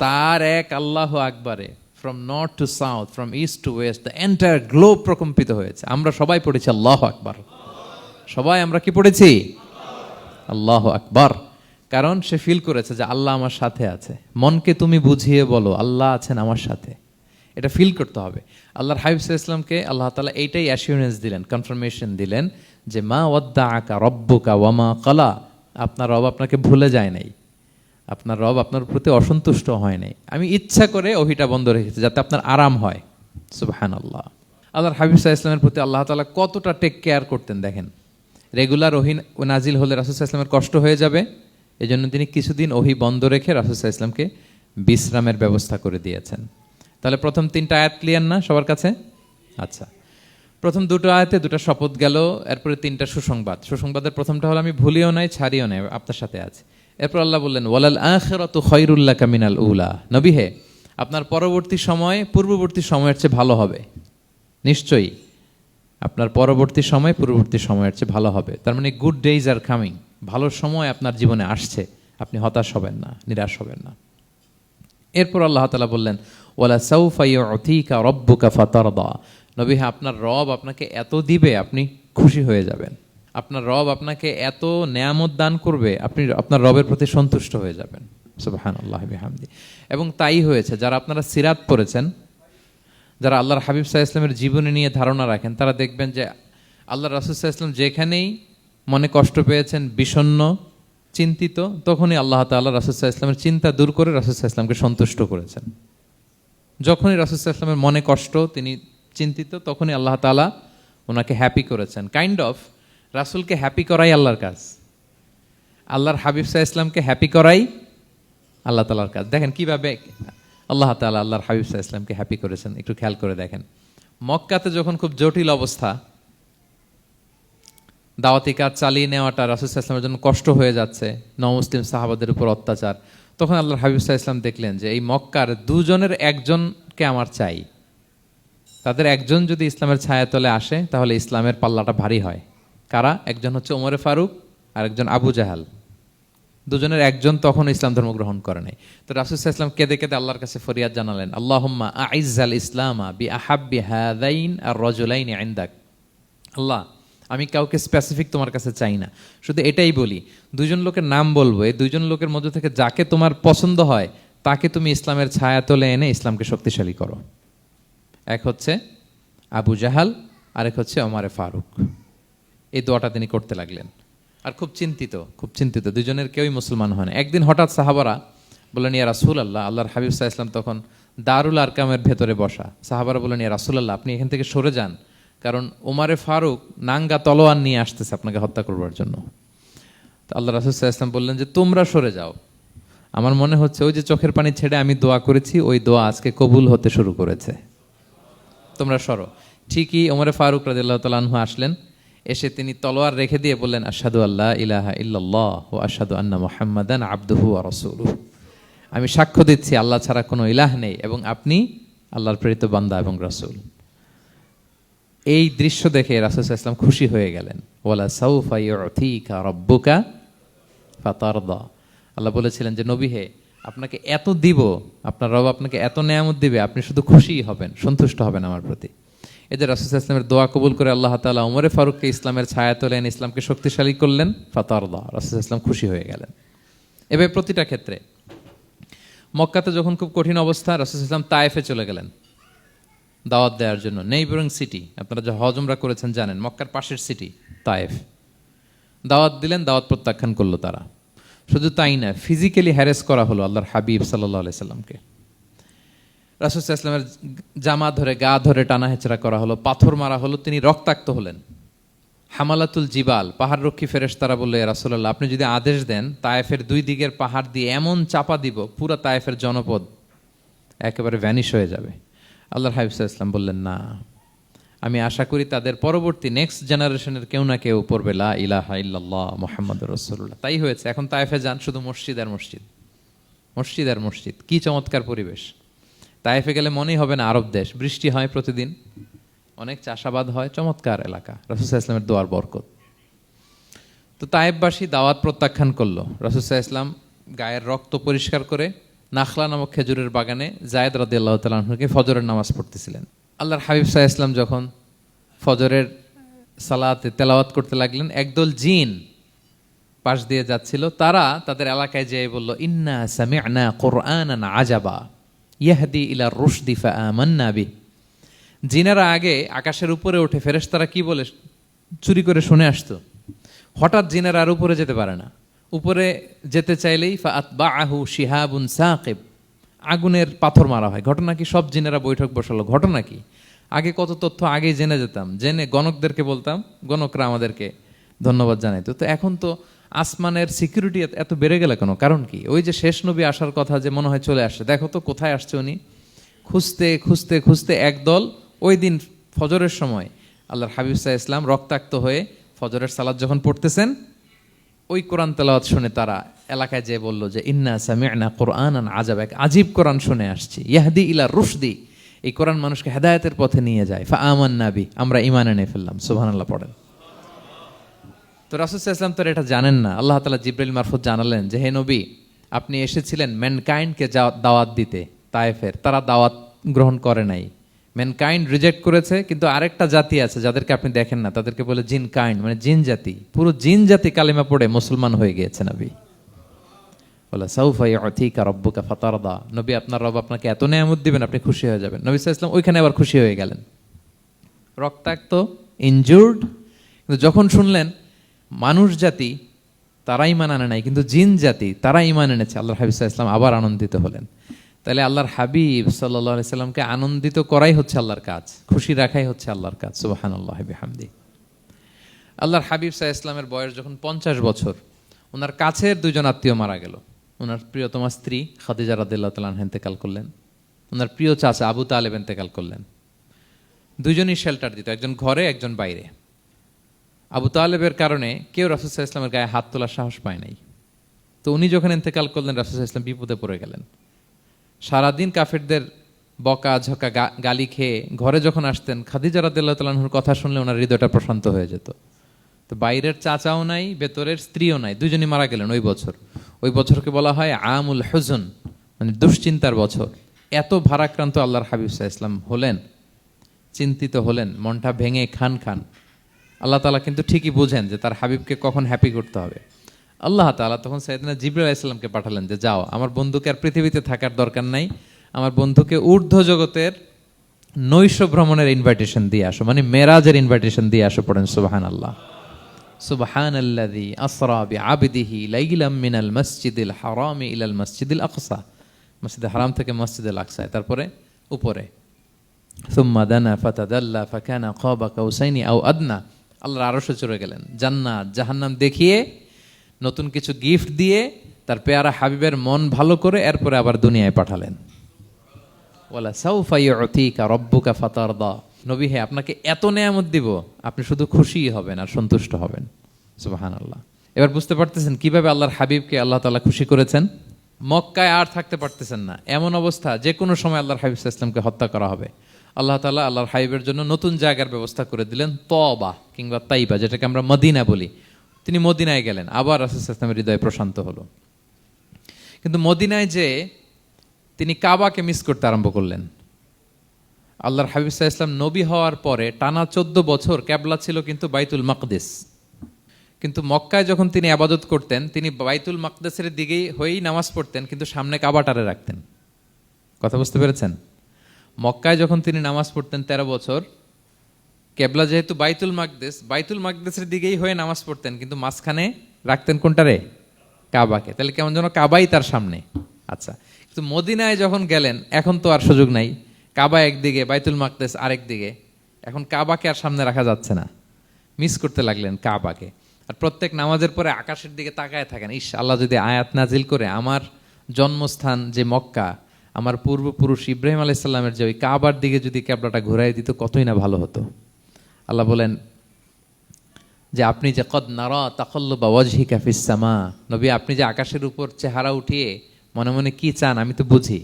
তার এক আল্লাহু আকবারে from north to south, from east to west, the entire globe প্রকম্পিত হয়েছে। আমরা সবাই পড়েছি আল্লাহু আকবার, সবাই আমরা কি পড়েছি? আল্লাহু আকবার। কারণ সে ফিল করেছে যে আল্লাহ আমার সাথে আছে। মনকে তুমি বুঝিয়ে বলো আল্লাহ আছেন আমার সাথে, এটা ফিল করতে হবে। আল্লাহর হাবিব সাল্লাল্লাহু আলাইহি ওয়াসাল্লামকে আল্লাহ তাআলা এইটাই অ্যাসিউরেন্স দিলেন, কনফার্মেশন দিলেন যে মা ওয়াদ্দাআকা রাব্বুকা ওয়া মা ক্বালা, আপনার রব আপনাকে ভুলে যায় নাই, আপনার রব আপনার প্রতি অসন্তুষ্ট হয় নাই। আমি ইচ্ছা করে ওহিটা বন্ধ রেখেছি যাতে আপনার আরাম হয়। সুবহানাল্লাহ। আল্লাহর হাবিব সাল্লাল্লাহু আলাইহি ওয়াসাল্লামের প্রতি আল্লাহ তাআলা কতটা টেক কেয়ার করতেন দেখেন। রেগুলার ওহি নাজিল হলে রাসূল সাল্লাল্লাহু আলাইহি ওয়াসাল্লামের কষ্ট হয়ে যাবে, এজন্য তিনি কিছুদিন ওহি বন্ধ রেখে রাসূল সাল্লাল্লাহু আলাইহি ওয়াসাল্লামকে বিশ্রামের ব্যবস্থা করে দিয়েছেন। তাহলে প্রথম 3টা আয়াত ক্লিয়ার না সবার কাছে? আচ্ছা, প্রথম 2টো আয়াতে 2টা শপথ গেল, এরপরে 3টা সুসংবাদ। সুসংবাদের প্রথমটা হলো আমি ভুলিও নাই ছাড়িও নাই, আপনার সাথে আছে। এরপর আল্লাহ বললেন ওয়ালাল আখিরাতু খায়রুল লাকা মিনাল উলা, নবী হে আপনার পরবর্তী সময় পূর্ববর্তী সময়ের চেয়ে ভালো হবে। নিশ্চয়ই আপনার পরবর্তী সময় পূর্ববর্তী সময়ের চেয়ে ভালো হবে। তার মানে গুড ডেইজ আর কামিং, ভালো সময় আপনার জীবনে আসছে, আপনি হতাশ হবেন না, নিরাশ হবেন না। এরপর আল্লাহ তাআলা বললেন, ওয়ালা সাউফা ইউতিকা রাব্বুকা ফাতারদা। নবী, হ্যাঁ, আপনার রব আপনাকে এত দিবে আপনি খুশি হয়ে যাবেন। আপনার রব আপনাকে এত নেয়ামত দান করবে, আপনি আপনার রবের প্রতি সন্তুষ্ট হয়ে যাবেন। সুবহানাল্লাহি বিহামদি। এবং তাই হয়েছে। যারা আপনারা সিরাত পড়েছেন, যারা আল্লাহর হাবিব সাল্লাল্লাহু আলাইহি ওয়াসাল্লামের জীবনী নিয়ে ধারণা রাখেন, তারা দেখবেন যে আল্লাহর রাসূল সাল্লাল্লাহু আলাইহি ওয়াসাল্লাম যেখানেই মনে কষ্ট পেয়েছেন, বিষণ্ণ, চিন্তিত, তখনই আল্লাহ তাআলা রাসূল সাল্লাল্লাহু আলাইহি ওয়াসাল্লামের চিন্তা দূর করে রাসূল সাল্লাল্লাহু আলাইহি ওয়াসাল্লামকে সন্তুষ্ট করেছেন। যখনই রাসূল সাল্লাল্লাহু আলাইহি ওয়াসাল্লামের মনে কষ্ট, তিনি চিন্তিত, তখনই আল্লাহ তাআলা ওনাকে হ্যাপি করেছেন। কাইন্ড অফ রাসূলকে হ্যাপি করাই আল্লাহর কাজ, আল্লাহর হাবিব সাল্লাল্লাহু আলাইহি ওয়াসাল্লামকে হ্যাপি করাই আল্লাহ তাআলার কাজ। দেখেন কিভাবে আল্লাহ তাআলা আল্লাহর হাবিব সাল্লাল্লাহু আলাইহি ওয়াসাল্লামকে হ্যাপি করেছেন, একটু খেয়াল করে দেখেন। মক্কাতে যখন খুব জটিল অবস্থা, দাওয়াতি কাজ চালিয়ে নেওয়াটা রাসূল সাল্লাল্লাহু আলাইহি ওয়াসাল্লামের জন্য কষ্ট হয়ে যাচ্ছে, নমুসলিম সাহাবাদের উপর অত্যাচার, তখন আল্লাহর হাবিব সাল্লাল্লাহু আলাইহি ওয়াসাল্লাম দেখলেন যে এই মক্কার দুজনের একজনকে আমার চাই। তাদের একজন যদি ইসলামের ছায়াতলে আসে তাহলে ইসলামের পাল্লাটা ভারী হয়। কারা? একজন হচ্ছে ওমরে ফারুক আর একজন আবু জাহাল। দুজনের একজন তখন ইসলাম ধর্ম গ্রহণ করে নাই। তো রাসূল সাল্লাল্লাহু আলাইহি ওয়াসাল্লাম কেঁদে কেঁদে আল্লাহর কাছে ফরিয়াদ জানালেন, আল্লাহুম্মা আইজ্জাল ইসলামা বিআহাব্বি হাযাইন আর রাজুলাইনি ইনদাক। আল্লাহ, আমি কাউকে স্পেসিফিক তোমার কাছে চাই না, শুধু এটাই বলি, দুইজন লোকের নাম বলবো, এই দুইজন লোকের মধ্যে থেকে যাকে তোমার পছন্দ হয় তাকে তুমি ইসলামের ছায়াতলে এনে ইসলামকে শক্তিশালী করো। এক হচ্ছে আবু জাহাল, আরেক হচ্ছে ওমরে ফারুক। এই দোয়াটা তিনি করতে লাগলেন। আর খুব চিন্তিত, দুজনের কেউই মুসলমান হয় না। একদিন হঠাৎ সাহাবারা বললেন, ইয়া রাসূলুল্লাহ, আল্লাহর হাবিব সাল্লাল্লাহু আলাইহি ওয়াসাল্লাম তখন দারুল আরকামের ভেতরে বসা। সাহাবারা বললেন, ইয়া রাসূলুল্লাহ, আপনি এখান থেকে সরে যান, কারণ ওমরে ফারুক নাঙ্গা তলোয়ার নিয়ে আসতেছে আপনাকে হত্যা করবার জন্য। তো আল্লাহ রাসূল সাল্লাল্লাহু আলাইহি ওয়াসাল্লাম বললেন যে তোমরা সরে যাও, আমার মনে হচ্ছে ওই যে চোখের পানি ছেড়ে আমি দোয়া করেছি, ওই দোয়া আজকে কবুল হতে শুরু করেছে, তোমরা সরো। ঠিকই ওমরে ফারুক রাদিয়াল্লাহু তাআলা আনহু আসলেন, এসে তিনি তলোয়ার রেখে দিয়ে বললেন, আশহাদু আল্লা ইলাহা ইল্লাল্লাহ ওয়া আশহাদু আন্না মুহাম্মাদান আবদুহু ওয়া রাসূলুহু। আমি সাক্ষ্য দিচ্ছি আল্লাহ ছাড়া কোনো ইলাহ নেই এবং আপনি আল্লাহর প্রেরিত বান্দা এবং রাসূল। এই দৃশ্য দেখে রাসূল সাল্লাল্লাহু আলাইহি ওয়াসাল্লাম খুশি হয়ে গেলেন। ওয়ালা সাউফা ইউতিকা রাব্বুকা ফাতারদা। আল্লাহ বলেছিলেন যে নবী হে, আপনাকে এত দিব, আপনার রব আপনাকে এত নেয়ামত দিবে, আপনি শুধু খুশিই হবেন, সন্তুষ্ট হবেন আমার প্রতি। এদের রাসূল সাল্লাল্লাহু আলাইহি ওয়াসাল্লামের দোয়া কবুল করে আল্লাহ তাআলা ওমরে ফারুককে ইসলামের ছায়াতলে এনে ইসলামকে শক্তিশালী করলেন। ফাতারদা, রাসূল সাল্লাল্লাহু আলাইহি ওয়াসাল্লাম খুশি হয়ে গেলেন। এভাবে প্রতিটা ক্ষেত্রে। মক্কাতে যখন খুব কঠিন অবস্থা, রাসূল সাল্লাল্লাহু আলাইহি ওয়াসাল্লাম তায়েফে চলে গেলেন দাওয়াত দেওয়ার জন্য। নেইবারিং সিটি, আপনারা যে হজ উমরা করেছেন জানেন, মক্কার পাশের সিটি তায়েফ। দাওয়াত দিলেন, দাওয়াত প্রত্যাখ্যান করলো তারা। শুধু তাই না, ফিজিক্যালি হ্যারেস করা হলো আল্লাহর হাবিব সাল্লাল্লাহু আলাইহি সাল্লামকে। রাসূল সাল্লাল্লাহু আলাইহি ওয়াসাল্লামের জামা ধরে, গা ধরে টানা হেচড়া করা হলো, পাথর মারা হলো, তিনি রক্তাক্ত হলেন। হামালাতুল জিবাল, পাহাড় রক্ষী ফেরেশতারা বলল, ইয়া রাসূলুল্লাহ, আপনি যদি আদেশ দেন তায়েফের দুই দিকের পাহাড় দিয়ে এমন চাপা দিব, পুরো তায়েফের জনপদ একেবারে ভ্যানিশ হয়ে যাবে। আল্লাহর হাবিব সাল্লাল্লাহু আলাইহি ওয়াসাল্লাম বললেন, না, আমি আশা করি তাদের পরবর্তী নেক্সট জেনারেশনের কেউ না কেউ পড়বে লা ইলাহা ইল্লাল্লাহ মুহাম্মাদুর রাসূলুল্লাহ। তাই হয়েছে। এখন তায়েফে যান, শুধু মসজিদ আর মসজিদ, মসজিদ আর মসজিদ। কি চমৎকার পরিবেশ! তায়েফে গেলে মনেই হবে না আরব দেশ। বৃষ্টি হয় প্রতিদিন, অনেক চাষাবাদ হয়, চমৎকার এলাকা। রাসূল সাল্লাল্লাহু আলাইহি ওয়াসাল্লামের দোয়ার বরকত। তো তায়েফবাসী দাওয়াত প্রত্যাখ্যান করলো। রাসূল সাল্লাল্লাহু আলাইহি ওয়াসাল্লাম গায়ের রক্ত পরিষ্কার করে নাখলা নামক খেজুরের বাগানে যায়েদ রাদিয়াল্লাহু তাআলা আনহুকে ফজরের নামাজ পড়তেছিলেন। আল্লাহর হাবিব সাল্লাল্লাহু আলাইহি ওয়াসাল্লাম যখন ফজরের সালাতে তেলাওয়াত করতে লাগলেন, একদল জিন পাশ দিয়ে যাচ্ছিল। তারা তাদের এলাকায় যেয়ে বলল, ইন্না সামি'না কুরআনান আজাবা ইয়াহদি ইলা রুশদি ফাআমান্না বিহি। জিনেরা আগে আকাশের উপরে উঠে ফেরেশতারা কি বলে চুরি করে শুনে আসতো। হঠাৎ জিনেরা আর উপরে যেতে পারে না। উপরে যেতে চাইলেই ফাআতবাআহু শিহাবুন সাকিব, আগুনের পাথর মারা হয়। ঘটনা কি? সব জিনেরা বৈঠক বসালো। ঘটনা কি? আগে কত তথ্য আগেই জেনে যেতাম, জেনে গণকদেরকে বলতাম, গণকরা আমাদেরকে ধন্যবাদ জানাইতো। তো এখন তো আসমানের সিকিউরিটি এত বেড়ে গেল কেন? কারণ কি? ওই যে শেষ নবী আসার কথা যে মনে হয় চলে আসছে, দেখো তো কোথায় আসছে উনি। খুঁজতে খুঁজতে খুঁজতে একদল ওই দিন ফজরের সময় আল্লাহর হাবিব সাল্লাল্লাহু আলাইহি ওয়াসাল্লাম রক্তাক্ত হয়ে ফজরের সালাত যখন পড়তেছেন, ওই কোরআন তেলাওয়াত শুনে তারা এলাকায় যে বলল যে ইন্না সামি'না কুরআনান আজাব, এক আজীব কোরআন শুনে আসছি, ইয়াহদি ইলা রুশদি, এই কোরআন মানুষকে হেদায়েতের পথে নিয়ে যায়, ফা আমান্না বি, আমরা ঈমান এনে ফেললাম। সুবহানাল্লাহ পড়েন। তো রাসূল সাল্লাল্লাহু আলাইহি ওয়াসাল্লাম তো এটা জানেন না। আল্লাহ তাআলা জিবরাইল মারফত জানালেন যে হে নবী, আপনি এসেছিলেন ম্যানকাইন্ডকে দাওয়াত দিতে তায়েফের, তারা দাওয়াত গ্রহণ করে নাই, ম্যানকাইন্ড রিজেক্ট করেছে। কিন্তু আরেকটা জাতি আছে যাদেরকে আপনি দেখেন না, তাদেরকে বলে জিন কাইন্ড, মানে জিন জাতি। পুরো জিন জাতি কালিমা পড়ে মুসলমান হয়ে গিয়েছে নবী। বলে সাউফা ইউতিকা রাব্বুকা ফাতারদা, নবী আপনার রব আপনাকে এত নেয়ামত দিবেন আপনি খুশি হয়ে যাবেন। নবী সাল্লাল্লাহু আলাইহি ওয়াসাল্লাম ওইখানে আবার খুশি হয়ে গেলেন, রক্তাক্ত, ইনজুর্ড। কিন্তু যখন শুনলেন মানুষ জাতি তারা ঈমান আনে নাই, কিন্তু জিন জাতি তারা ঈমান এনেছে, আল্লাহর হাবিব সাল্লাল্লাহু আলাইহি ওয়াসাল্লাম আবার আনন্দিত হলেন। তাহলে আল্লাহর হাবিব সাল্লাল্লাহু আলাইহি সাল্লামকে আনন্দিত করাই হচ্ছে আল্লাহর কাজ, খুশি রাখাই হচ্ছে আল্লাহর কাজ। সুবহানাল্লাহি বিহামদি। আল্লাহর হাবিব সাল্লাল্লাহু আলাইহি সাল্লামের বয়স যখন 50 বছর, ওনার কাছের দুজন আত্মীয় মারা গেল। ওনার প্রিয়তমা স্ত্রী খাদিজা রাদিয়াল্লাহু তাআলা আনহা ইন্তেকাল করলেন, ওনার প্রিয় চাচা আবু তালেব ইন্তেকাল করলেন। দুজনই শেল্টার দিত, একজন ঘরে একজন বাইরে। আবু তালেবের কারণে কেউ রাসূল সাল্লাল্লাহু আলাইহি ওয়াসাল্লামের গায়ে হাত তোলার সাহস পায় নাই। তো উনি যখন ইন্তেকাল করলেন, রাসূল সাল্লাল্লাহু আলাইহি ওয়াসাল্লাম বিপদে পড়ে গেলেন। সারাদিন কাফেরদের বকা ঝকা গালি খেয়ে ঘরে যখন আসতেন, খাদিজা রাদিয়াল্লাহু তাআলা আনহার কথা শুনলে ওনার হৃদয়টা প্রশান্ত হয়ে যেত। তো বাইরের চাচাও নাই, ভেতরের স্ত্রীও নাই, দুজনই মারা গেলেন ওই বছর। ওই বছরকে বলা হয় আমুল হুজন, মানে দুশ্চিন্তার বছর। এত ভারাক্রান্ত আল্লাহর হাবিব সাল্লাল্লাহু আলাইহি ওয়াসাল্লাম হলেন, চিন্তিত হলেন, মনটা ভেঙে খান খান। আল্লাহ তাআলা কিন্তু ঠিকই বুঝেন যে তার হাবিবকে কখন হ্যাপি করতে হবে। আল্লাহ তাআলা তখন সাইয়েদনা জিবরাইল আলাইহিস সালামকে পাঠালেন যে যাও, আমার বন্ধুকে আর পৃথিবীতে থাকার দরকার নাই, আমার বন্ধুকে ঊর্ধ্ব জগতের নৈশ ভ্রমণের ইনভাইটেশন দিয়ে আসো, মানে মেরাজের ইনভাইটেশন দিয়ে আসো। পড়েন সুবহানাল্লাহ। সুবহানাল্লাযী আসরা বিআবদিহি লাইলাম মিনাল মাসজিদিল হারামি ইলাল মাসজিদিল আকসা, মসজিদুল হারাম থেকে মসজিদুল আকসায়, তারপরে উপরে সুম্মা দানা ফাতাদাল্লা ফাকানা কাবা কাউসাইনি আও আদনা। আল্লাহর আরশে চড়ে গেলেন, জান্নাত জাহান্নাম দেখিয়ে, নতুন কিছু গিফট দিয়ে, তার পেয়ারা হাবিবের মন ভালো করে এরপরে আবার দুনিয়ায় পাঠালেন। ওয়ালা সাউফা ইউতিকা রাব্বুকা ফাতারদা, নবী হে আপনাকে এত নেয়ামত দিব, আপনি শুধু খুশি হবেন আর সন্তুষ্ট হবেন। সুবহানাল্লাহ। এবার বুঝতে পারতেছেন কিভাবে আল্লাহর হাবিবকে আল্লাহ তাআলা খুশি করেছেন। মক্কায় আর থাকতে পারতেছেন না, এমন অবস্থা যে কোনো সময় আল্লাহর হাবিব সাল্লাল্লাহু আলাইহি ওয়াসাল্লামকে হত্যা করা হবে। আল্লাহ তাআলা আল্লাহর হাবিবের জন্য নতুন জায়গার ব্যবস্থা করে দিলেন, তওবা কিংবা তাইবা, যেটাকে আমরা মদিনা বলি। তিনি মদিনায় গেলেন, আবার রাসূল সাল্লাল্লাহু আলাইহি ওয়াসাল্লামের হৃদয় প্রশান্ত হলো। কিন্তু মদিনায় যে তিনি কাবাকে মিস করতে আরম্ভ করলেন। আল্লাহর হাবিব সাল্লাল্লাহু আলাইহি ওয়াসাল্লাম নবী হওয়ার পরে টানা 14 বছর কিবলা ছিল কিন্তু বাইতুল মাকদিস। কিন্তু মক্কায় যখন তিনি ইবাদত করতেন, তিনি বাইতুল মাকদিসের দিকেই হয়েই নামাজ পড়তেন, কিন্তু সামনে কাবাটারে রাখতেন। কথা বুঝতে পেরেছেন? মক্কায় যখন তিনি নামাজ পড়তেন 13 বছর, কিবলা যেহেতু বাইতুল মাকদিস, বাইতুল মাকদিসের দিকেই হয়ে নামাজ পড়তেন, কিন্তু মাঝখানে রাখতেন কোনটারে? কাবাকে। তাহলে কেমন যেন কাবাই তার সামনে। আচ্ছা, কিন্তু মদিনায় যখন গেলেন, এখন তো আর সুযোগ নাই, কাবা একদিকে, বাইতুল মাকদিস আরেক দিকে, এখন কাবাকে আর সামনে রাখা যাচ্ছে না। মিস করতে লাগলেন কাবাকে। আর প্রত্যেক নামাজের পরে আকাশের দিকে তাকায় থাকেন, ইস আল্লাহ যদি আয়াত নাজিল করে আমার জন্মস্থান যে মক্কা, আমার পূর্বপুরুষ ইব্রাহিম আলাইহিস সালামের যে ওই কাবার দিকে যদি কিবলাটা ঘুরাই দিত, কতই না ভালো হতো। আল্লাহ বলেন যে আপনি যে কদ নারা তাকাল্লুবা ওয়াজহিকা ফিস সামা, নবী আপনি যে আকাশের উপর চেহারা উঠিয়ে মনে মনে কি চান আমি তো বুঝি।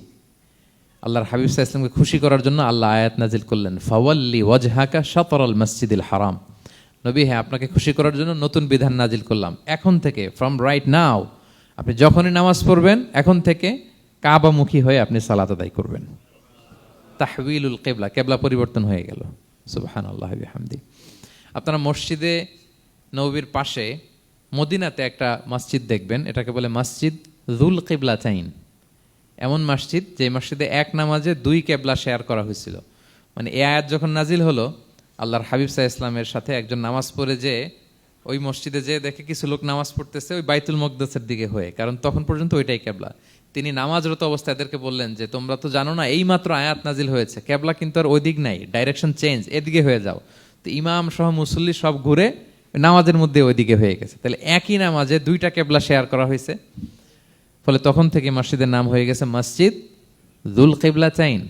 আল্লাহর হাবিব সাল্লাল্লাহু আলাইহি ওয়াসাল্লামকে খুশি করার জন্য আল্লাহ আয়াত নাজিল করলেন, ফাওয়াল্লি ওয়াজহাকা শাতরাল মাসজিদিল হারাম। নবী হ্যাঁ, আপনাকে খুশি করার জন্য নতুন বিধান নাজিল করলাম। এখন থেকে, ফ্রম রাইট নাও, আপনি যখনই নামাজ পড়বেন এখন থেকে কাবামুখী হয়ে আপনি সালাত আদায় করবেন। তাহউইলুল কিবলা, কিবলা পরিবর্তন হয়ে গেল। সুবহানাল্লাহ বিহামদি। আপনারা মসজিদে নববীর পাশে মদিনাতে একটা মসজিদ দেখবেন, এটাকে বলে মসজিদ যুল কিবলাতাইন। এমন মসজিদ যে মসজিদে এক নামাজে 2 কিবলা শেয়ার করা হয়েছিল। মানে এই আয়াত যখন নাজিল হলো, আল্লাহর হাবিব সাল্লাল্লাহু আলাইহি ওয়াসাল্লামের সাথে একজন নামাজ পড়ে যে ওই মসজিদে যে দেখে কিছু লোক নামাজ পড়তেছে ওই বাইতুল মাকদিসের দিকে হয়ে, কারণ তখন পর্যন্ত ওইটাই কিবলা। তিনি নামাজরত অবস্থায় এদেরকে বললেন যে তোমরা তো জানো না, এইমাত্র আয়াত নাজিল হয়েছে, কিবলা কিন্তু আর ওই দিক নাই, ডাইরেকশন চেঞ্জ, এদিকে হয়ে যাও। তো ইমাম সহ মুসল্লি সব ঘুরে নামাজের মধ্যে ওইদিকে হয়ে গেছে। তাহলে একই নামাজে 2টা কিবলা শেয়ার করা হয়েছে, ফলে তখন থেকে মসজিদের নাম হয়ে গেছে মসজিদ যুল কিবলাতাইন,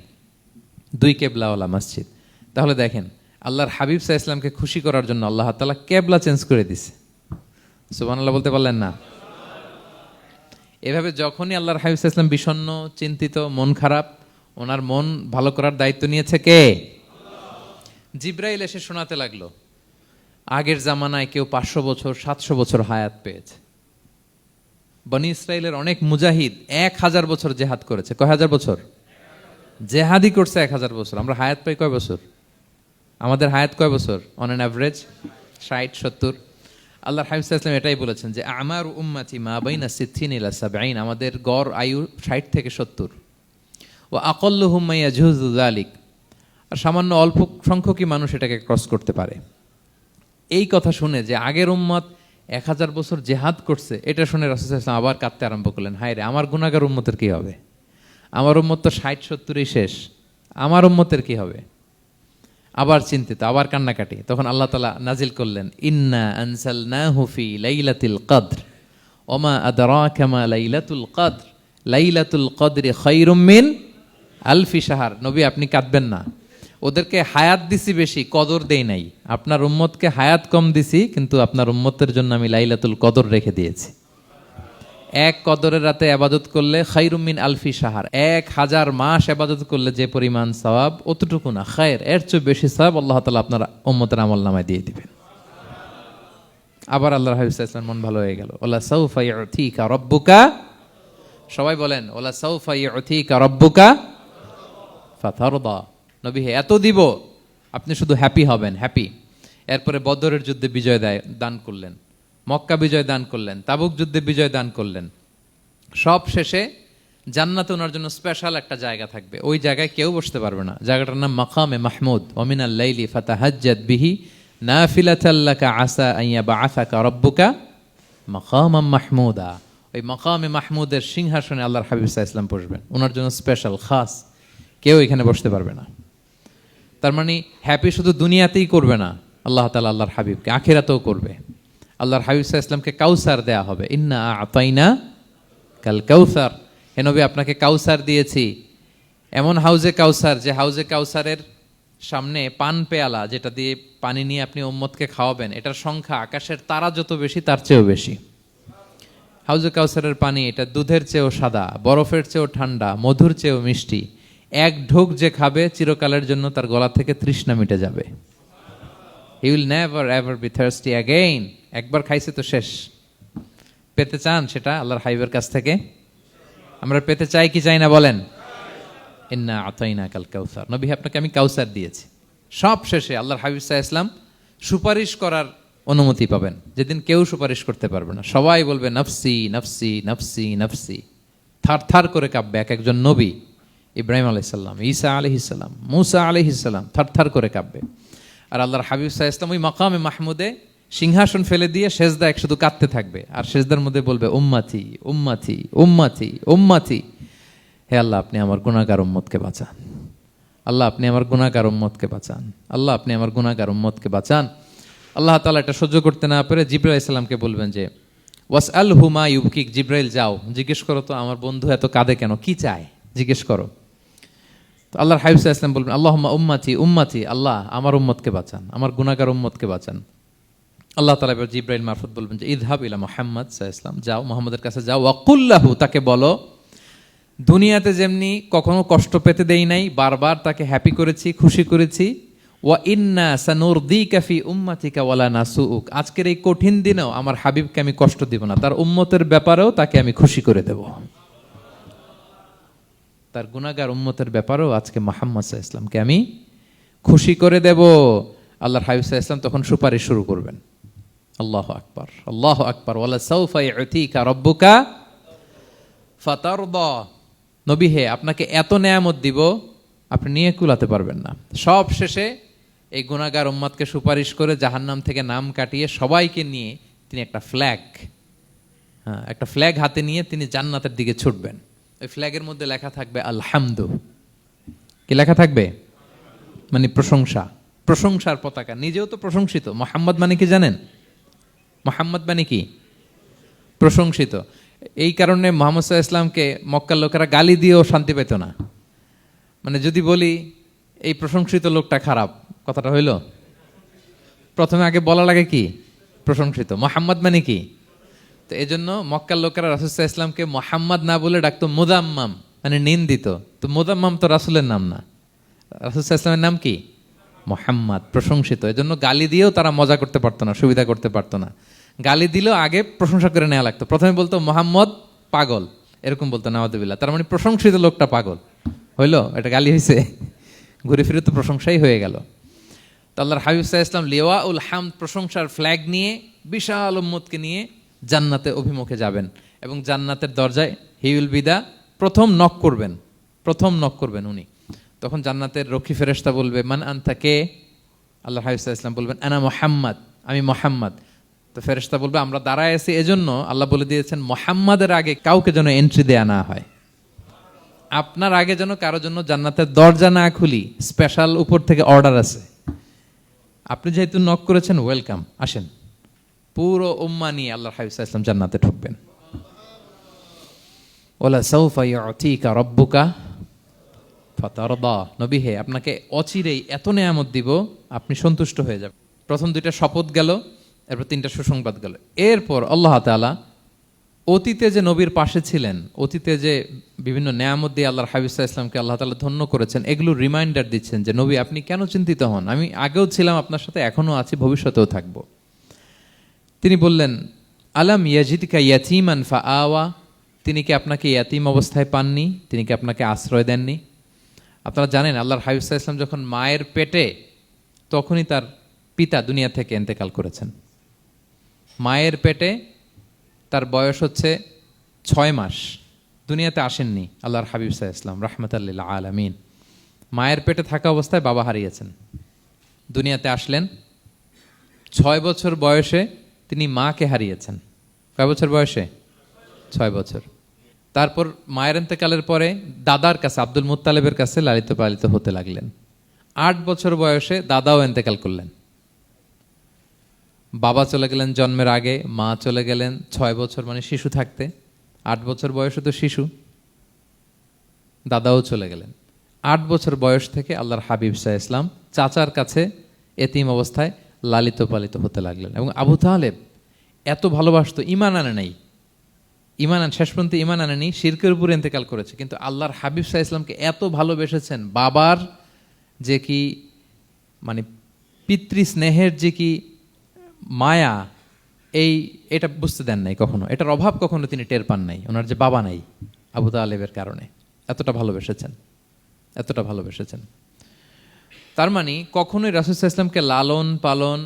2 কিবলাওয়ালা মসজিদ। তাহলে দেখেন, আল্লাহর হাবিব সাল্লাল্লাহু আলাইহি ওয়াসাল্লামকে খুশি করার জন্য আল্লাহ তাআলা কিবলা চেঞ্জ করে দিছে। সুবহানাল্লাহ বলতে পারলেন না? এভাবে যখনই আল্লাহর হাবিব সাল্লাল্লাহু আলাইহি ওয়াসাল্লাম বিষণ্ণ, চিন্তিত, মন খারাপ, ওনার মন ভালো করার দায়িত্ব নিয়েছে কে? জিব্রাইল এসে শোনাতে লাগলো আগের জামানায় কেউ 500 বছর 700 বছর হায়াত পেয়েছে। বনি ইসরায়েলের অনেক মুজাহিদ 1000 বছর জেহাদ করেছে। কয় হাজার বছর জেহাদি করছে? 1000 বছর। আমরা হায়াত পাই কয় বছর? আমাদের হায়াত কয় বছর অন অ্যান অ্যাভারেজ? 60-70। আল্লাহর হাবিব সাল্লাল্লাহু আলাইহি ওয়াসাল্লাম এটাই বলেছেন যে আমার উম্মতি মা বাইনা 60 ইলা 70, আমাদের গড় আয়ু 60 থেকে 70। ওয়া আকাল্লুহুম মা ইয়াজুজু যালিক, আর সামান্য অল্প সংখ্যকই মানুষ এটাকে ক্রস করতে পারে। এই কথা শুনে যে আগের উম্মত 1000 বছর জেহাদ করছে, এটা শুনে রাসূল সাল্লাল্লাহু আলাইহি ওয়াসাল্লাম আবার কাঁদতে আরম্ভ করলেন, হায় রে আমার গুনাহগার উম্মতের কি হবে? আমার উম্মত তো 60-70ই শেষ, আমার উম্মতের কি হবে? আবার চিন্তিত, আবার কান্নাকাটি। তখন আল্লাহ তাআলা নাজিল করলেন, ইন্না আনজালনাহু ফি লাইলাতিল কদর ওমা আদরাকা মা লাইলাতুল কদর লাইলাতুল কদরি খায়রুম মিন আলফি শাহর। নবী আপনি কাঁদবেন না, ওদেরকে হায়াত দিছি বেশি, কদর দেই নাই। আপনার উম্মতকে হায়াত কম দিছি, কিন্তু আপনার উম্মতের জন্য আমি লাইলাতুল কদর রেখে দিয়েছি। এক কদরের রাতে আবাদত করলে খায়রুম মিন আলফি শাহর, 1000 মাস আবাদত করলে যে পরিমাণ সওয়াব, অতটুকু না, খায়ের এর চেয়ে বেশি সওয়াব আল্লাহ তাআলা আপনার উম্মতের আমলনামায় দিয়ে দিবেন। আবার আল্লাহর হাবিব সাল্লাল্লাহু আলাইহি ওয়াসাল্লাম মন ভালো হয়ে গেল। ওয়ালা সাউফা ইউতিকা রাব্বুকা, সবাই বলেন ওয়ালা সাউফা ইউতিকা রাব্বুকা ফাতারদা। নবী হে এত দিব, আপনি শুধু হ্যাপি হবেন, হ্যাপি। এরপরে বদরের যুদ্ধে বিজয় দান করলেন, মক্কা বিজয় দান করলেন, তাবুক যুদ্ধে বিজয় দান করলেন। সব শেষে জান্নাতে ওনার জন্য স্পেশাল একটা জায়গা থাকবে, ওই জায়গায় কেউ বসতে পারবে না। জায়গাটার নাম মাকামে মাহমুদ। ওয়া মিনাল লাইলি ফাতাহাজ্জাদ বিহি নাফিলাতাল লাকা আসা আন ইয়াবআসাকা রাব্বুকা মাকামাম মাহমুদা। ওই মাকামে মাহমুদের সিংহাসনে আল্লাহর হাবিব সাল্লাল্লাহু আলাইহি ওয়াসাল্লাম বসবেন, ওনার জন্য স্পেশাল খাস, কেউ এখানে বসতে পারবে না। তার মানে হ্যাপি শুধু দুনিয়াতেই করবে না আল্লাহ তাআলা, আল্লাহর হাবিবকে আখিরাতেও করবে। আল্লাহর হাবিব সাল্লাল্লাহু আলাইহি ওয়াসাল্লামকে কাউসার দেয়া হবে, ইন্না আতাইনা কাল কাউসার। হে নবী আপনাকে কাউসার দিয়েছি, এমন হাউজে কাউসার যে হাউজে কাউসারের সামনে পান পেয়ালা, যেটা দিয়ে পানি নিয়ে আপনি উম্মতকে খাওয়াবেন, এটার সংখ্যা আকাশের তারা যত বেশি তার চেয়েও বেশি। হাউজে কাউসারের পানি এটা দুধের চেয়েও সাদা, বরফের চেয়েও ঠান্ডা, মধুর চেয়েও মিষ্টি। এক ঢোক যে খাবে চিরকালের জন্য তার গলা থেকে তৃষ্ণা মিটে যাবে। He will never ever be thirsty again. একবার খাইছে তো শেষ। পেতে চান সেটা আল্লাহর হাবিবের কাছ থেকে? আমরা পেতে চাই কি চাই না বলেন? ইন্না আতাইনা কাল কাউসার। নবী আপনাকে আমি কাউসার দিয়েছি। সব শেষে আল্লাহর হাবিব সাল্লাল্লাহু আলাইহি ওয়াসাল্লাম সুপারিশ করার অনুমতি পাবেন, যেদিন কেউ সুপারিশ করতে পারবে না। সবাই বলবে নফসি নফসি নফসি নফসি, থার থার করে কাঁপবে। এক একজন নবী, ইব্রাহিম আলাইহিস সালাম, ঈসা আলাইহিস সালাম, মূসা আলাইহিস সালাম, থার থার করে কাঁপবে। আর আল্লাহর হাবিব সাল্লাল্লাহু আলাইহি ওয়াসাল্লাম ওই মাকামে মাহমুদে সিংহাসন ফেলে দিয়ে সেজদায় শুধু কাঁদতে থাকবে, আর সেজদার মধ্যে বলবে উম্মতি উম্মতি উম্মতি উম্মতি। হে আল্লাহ আপনি আমার গুনাহগার উম্মতকে বাঁচান, আল্লাহ আপনি আমার গুনাহগার উম্মতকে বাঁচান, আল্লাহ আপনি আমার গুনাহগার উম্মতকে বাঁচান। আল্লাহ তাআলা এটা সহ্য করতে না পেরে জিবরাইল আলাইহিস সালামকে বলবেন যে ওয়াসআলহু মা ইউবকিক, জিবরাইল যাও জিজ্ঞেস করো তো আমার বন্ধু এত কাঁদে কেন, কি চায় জিজ্ঞেস করো। তো আল্লাহর হাবিব সাল্লাল্লাহু আলাইহি ওয়াসাল্লাম বলবেন আল্লাহুম্মা উম্মতি উম্মতি, আল্লাহ আমার উম্মতকে বাঁচান, আমার গুনাহগার উম্মতকে বাঁচান। আল্লাহ তাআলা এবার জিবরাইল মারফত বলবেন যে ইযহাব ইলা মুহাম্মদ সাল্লাল্লাহু আলাইহি ওয়াসাল্লাম, যাও মুহাম্মদের কাছে যাও, ওয়াকুল লাহু, তাকে বলো দুনিয়াতে যেমনি কখনো কষ্ট পেতে দেই নাই, বারবার তাকে হ্যাপি করেছি, খুশি করেছি। ওয়া ইন্না সানুরদিকা ফি উম্মাতিকা ওয়ালা নাসুউক, আজকের এই কঠিন দিনেও আমার হাবিবকে আমি কষ্ট দিব না, তার উম্মতের ব্যাপারেও তাকে আমি খুশি করে দেব। তার গুনাহগার উম্মতের ব্যাপারেও আজকে মুহাম্মদ সাল্লাল্লাহু আলাইহি ওয়াসাল্লামকে আমি খুশি করে দেব। আল্লাহর হাবিব সাল্লাল্লাহু আলাইহি ওয়াসাল্লাম তখন সুপারিশ শুরু করবেন। আল্লাহু আকবার, আল্লাহু আকবার। ওয়ালা সাউফা ইউতিকা রাব্বুকা ফাতারদা। নবী হে আপনাকে এত নেয়ামত দিব আপনি নিয়ে কুলাতে পারবেন না। সব শেষে এই গুনাহগার উম্মতকে সুপারিশ করে জাহান্নাম থেকে নাম কাটিয়ে সবাইকে নিয়ে তিনি একটা ফ্ল্যাগ হাতে নিয়ে তিনি জান্নাতের দিকে ছুটবেন। ওই ফ্ল্যাগের মধ্যে লেখা থাকবে আলহামদু। কি লেখা থাকবে? মানে প্রশংসা, প্রশংসার পতাকা। নিজেও তো প্রশংসিত। মুহাম্মদ মানে কি জানেন? মুহাম্মদ মানে কি? প্রশংসিত। এই কারণে মুহাম্মদ সাল্লাল্লাহু আলাইহি ওয়াসাল্লামকে মক্কার লোকেরা গালি দিয়েও শান্তি পেত না। মানে যদি বলি এই প্রশংসিত লোকটা খারাপ, কথাটা হইল? প্রথমে আগে বলা লাগে কি? প্রশংসিত। মুহাম্মদ মানে কি? তো এই জন্য মক্কার লোকেরা রাসূল সাল্লাল্লাহু আলাইহি ওয়াসাল্লামকে মুহাম্মদ না বলে ডাকতো মুদাম্মাম, মানে নিন্দিত। তো মুদাম্মাম তো রাসূলের নাম না, রাসূল সাল্লাল্লাহু আলাইহি ওয়াসাল্লামের নাম কি? মুহাম্মদ, প্রশংসিত। এই জন্য গালি দিয়েও তারা মজা করতে পারতো না, সুবিধা করতে পারতো না। গালি দিলেও আগে প্রশংসা করে নেওয়া লাগতো। প্রথমে বলতো মুহাম্মদ পাগল, এরকম বলতো নাউযুবিল্লাহ, তার মানে প্রশংসিত লোকটা পাগল হইলো, এটা গালি হয়েছে? ঘুরে ফিরে তো প্রশংসাই হয়ে গেল। তো আল্লাহর হাবিব সাল্লাল্লাহু আলাইহি ওয়াসাল্লাম লিওয়াউল হামদ, প্রশংসার ফ্ল্যাগ নিয়ে বিশাল উম্মতকে নিয়ে জান্নাতে অভিমুখে যাবেন এবং জান্নাতের দরজায় হি উইল বি দা প্রথম নক করবেন উনি। তখন জান্নাতের রক্ষী ফেরেশতা বলবে মান আনতা, কে? আল্লাহর হাবিব সাল্লাল্লাহু আলাইহি ওয়াসাল্লাম বলবেন আনা মুহাম্মদ, আমি মুহাম্মদ। তো ফেরেশতা বলবে আমরা দাঁড়ায় আছি এজন্য আল্লাহ বলে দিয়েছেন মুহাম্মাদের আগে কাউকে যেন এন্ট্রি দেয়া না হয়, আপনার আগে যেন কারোর জন্য জান্নাতের দরজা না খুলি, স্পেশাল উপর থেকে অর্ডার আছে। আপনি যেহেতু নক করেছেন, ওয়েলকাম, আসেন। পুরো উম্মাহ নিয়ে আল্লাহর হাবিব সাল্লাল্লাহু আলাইহি ওয়াসাল্লাম জান্নাতে ঢুকবেন। ওয়ালা সাউফা ইউতিকা রাব্বুকা ফাতারদা, নবী হে, আপনাকে অচিরেই এত নেয়ামত দিব আপনি সন্তুষ্ট হয়ে যাবেন। প্রথম দুইটা শপথ গেল, এরপর তিনটা সুসংবাদ গেল। এরপর আল্লাহ তাআলা অতীতে যে নবীর পাশে ছিলেন, অতীতে যে বিভিন্ন নেয়ামত দিয়ে আল্লাহর হাবিব সাল্লাল্লাহু আলাইহি ওয়াসাল্লামকে আল্লাহ তাআলা ধন্য করেছেন, এগুলো রিমাইন্ডার দিচ্ছেন যে নবী আপনি কেন চিন্তিত হন, আমি আগেও ছিলাম আপনার সাথে, এখনো আছি, ভবিষ্যতেও থাকবো। তিনি বললেন আলাম ইয়াজিদকা ইয়াতীমান ফাআওয়া, তিনি কি আপনাকে ইয়াতীম অবস্থায় পাননি, তিনি কি আপনাকে আশ্রয় দেননি? আপনারা জানেন আল্লাহর হাবিব সাল্লাল্লাহু আলাইহি ওয়াসাল্লাম যখন মায়ের পেটে, তখনই তার পিতা দুনিয়া থেকে ইন্তেকাল করেছেন। মায়ের পেটে তার বয়স হচ্ছে 6 মাস, দুনিয়াতে আসেননি আল্লাহর হাবিব সাল্লাল্লাহু আলাইহি ওয়াসাল্লাম রাহমাতাল লিল আলামিন। মায়ের পেটে থাকা অবস্থায় বাবা হারিয়েছেন, দুনিয়াতে আসলেন 6 বছর বয়সে তিনি মাকে হারিয়েছেন। কয় বছর বয়সে? 6 বছর। তারপর মায়ের ইন্তেকালের পরে দাদার কাছে, আব্দুল মুত্তালিবের কাছে লালিত পালিত হতে লাগলেন। 8 বছর বয়সে দাদাও ইন্তেকাল করলেন। বাবা চলে গেলেন জন্মের আগে, মা চলে গেলেন 6 বছর, মানে শিশু থাকতে। 8 বছর বয়সে তো শিশু, দাদাও চলে গেলেন। 8 বছর বয়স থেকে আল্লাহর হাবিব সাল্লাল্লাহু আলাইহি ওয়াসাল্লাম চাচার কাছে এতিম অবস্থায় লালিত পালিত হতে লাগলেন। এবং আবু তালেব এত ভালোবাসতো, ইমান আনে নাই, শেষ পর্যন্ত ইমান আনেনি, শিরকের উপরে ইন্তেকাল করেছে, কিন্তু আল্লাহর হাবিব সাল্লাল্লাহু আলাইহি ওয়াসাল্লামকে এত ভালোবেসেছেন। বাবার যে কি মানে পিতৃ স্নেহের যে কি মায়া, এটা বুঝতে দেন নাই কখনো, এটার অভাব কখনো তিনি টের পান নাই। ওনার যে বাবা নাই, আবু তালেবের কারণে এতটা ভালোবেসেছেন। তার মানে কখনোই রাসূল সাল্লাল্লাহু আলাইহি ওয়াসাল্লামকে লালন পালন,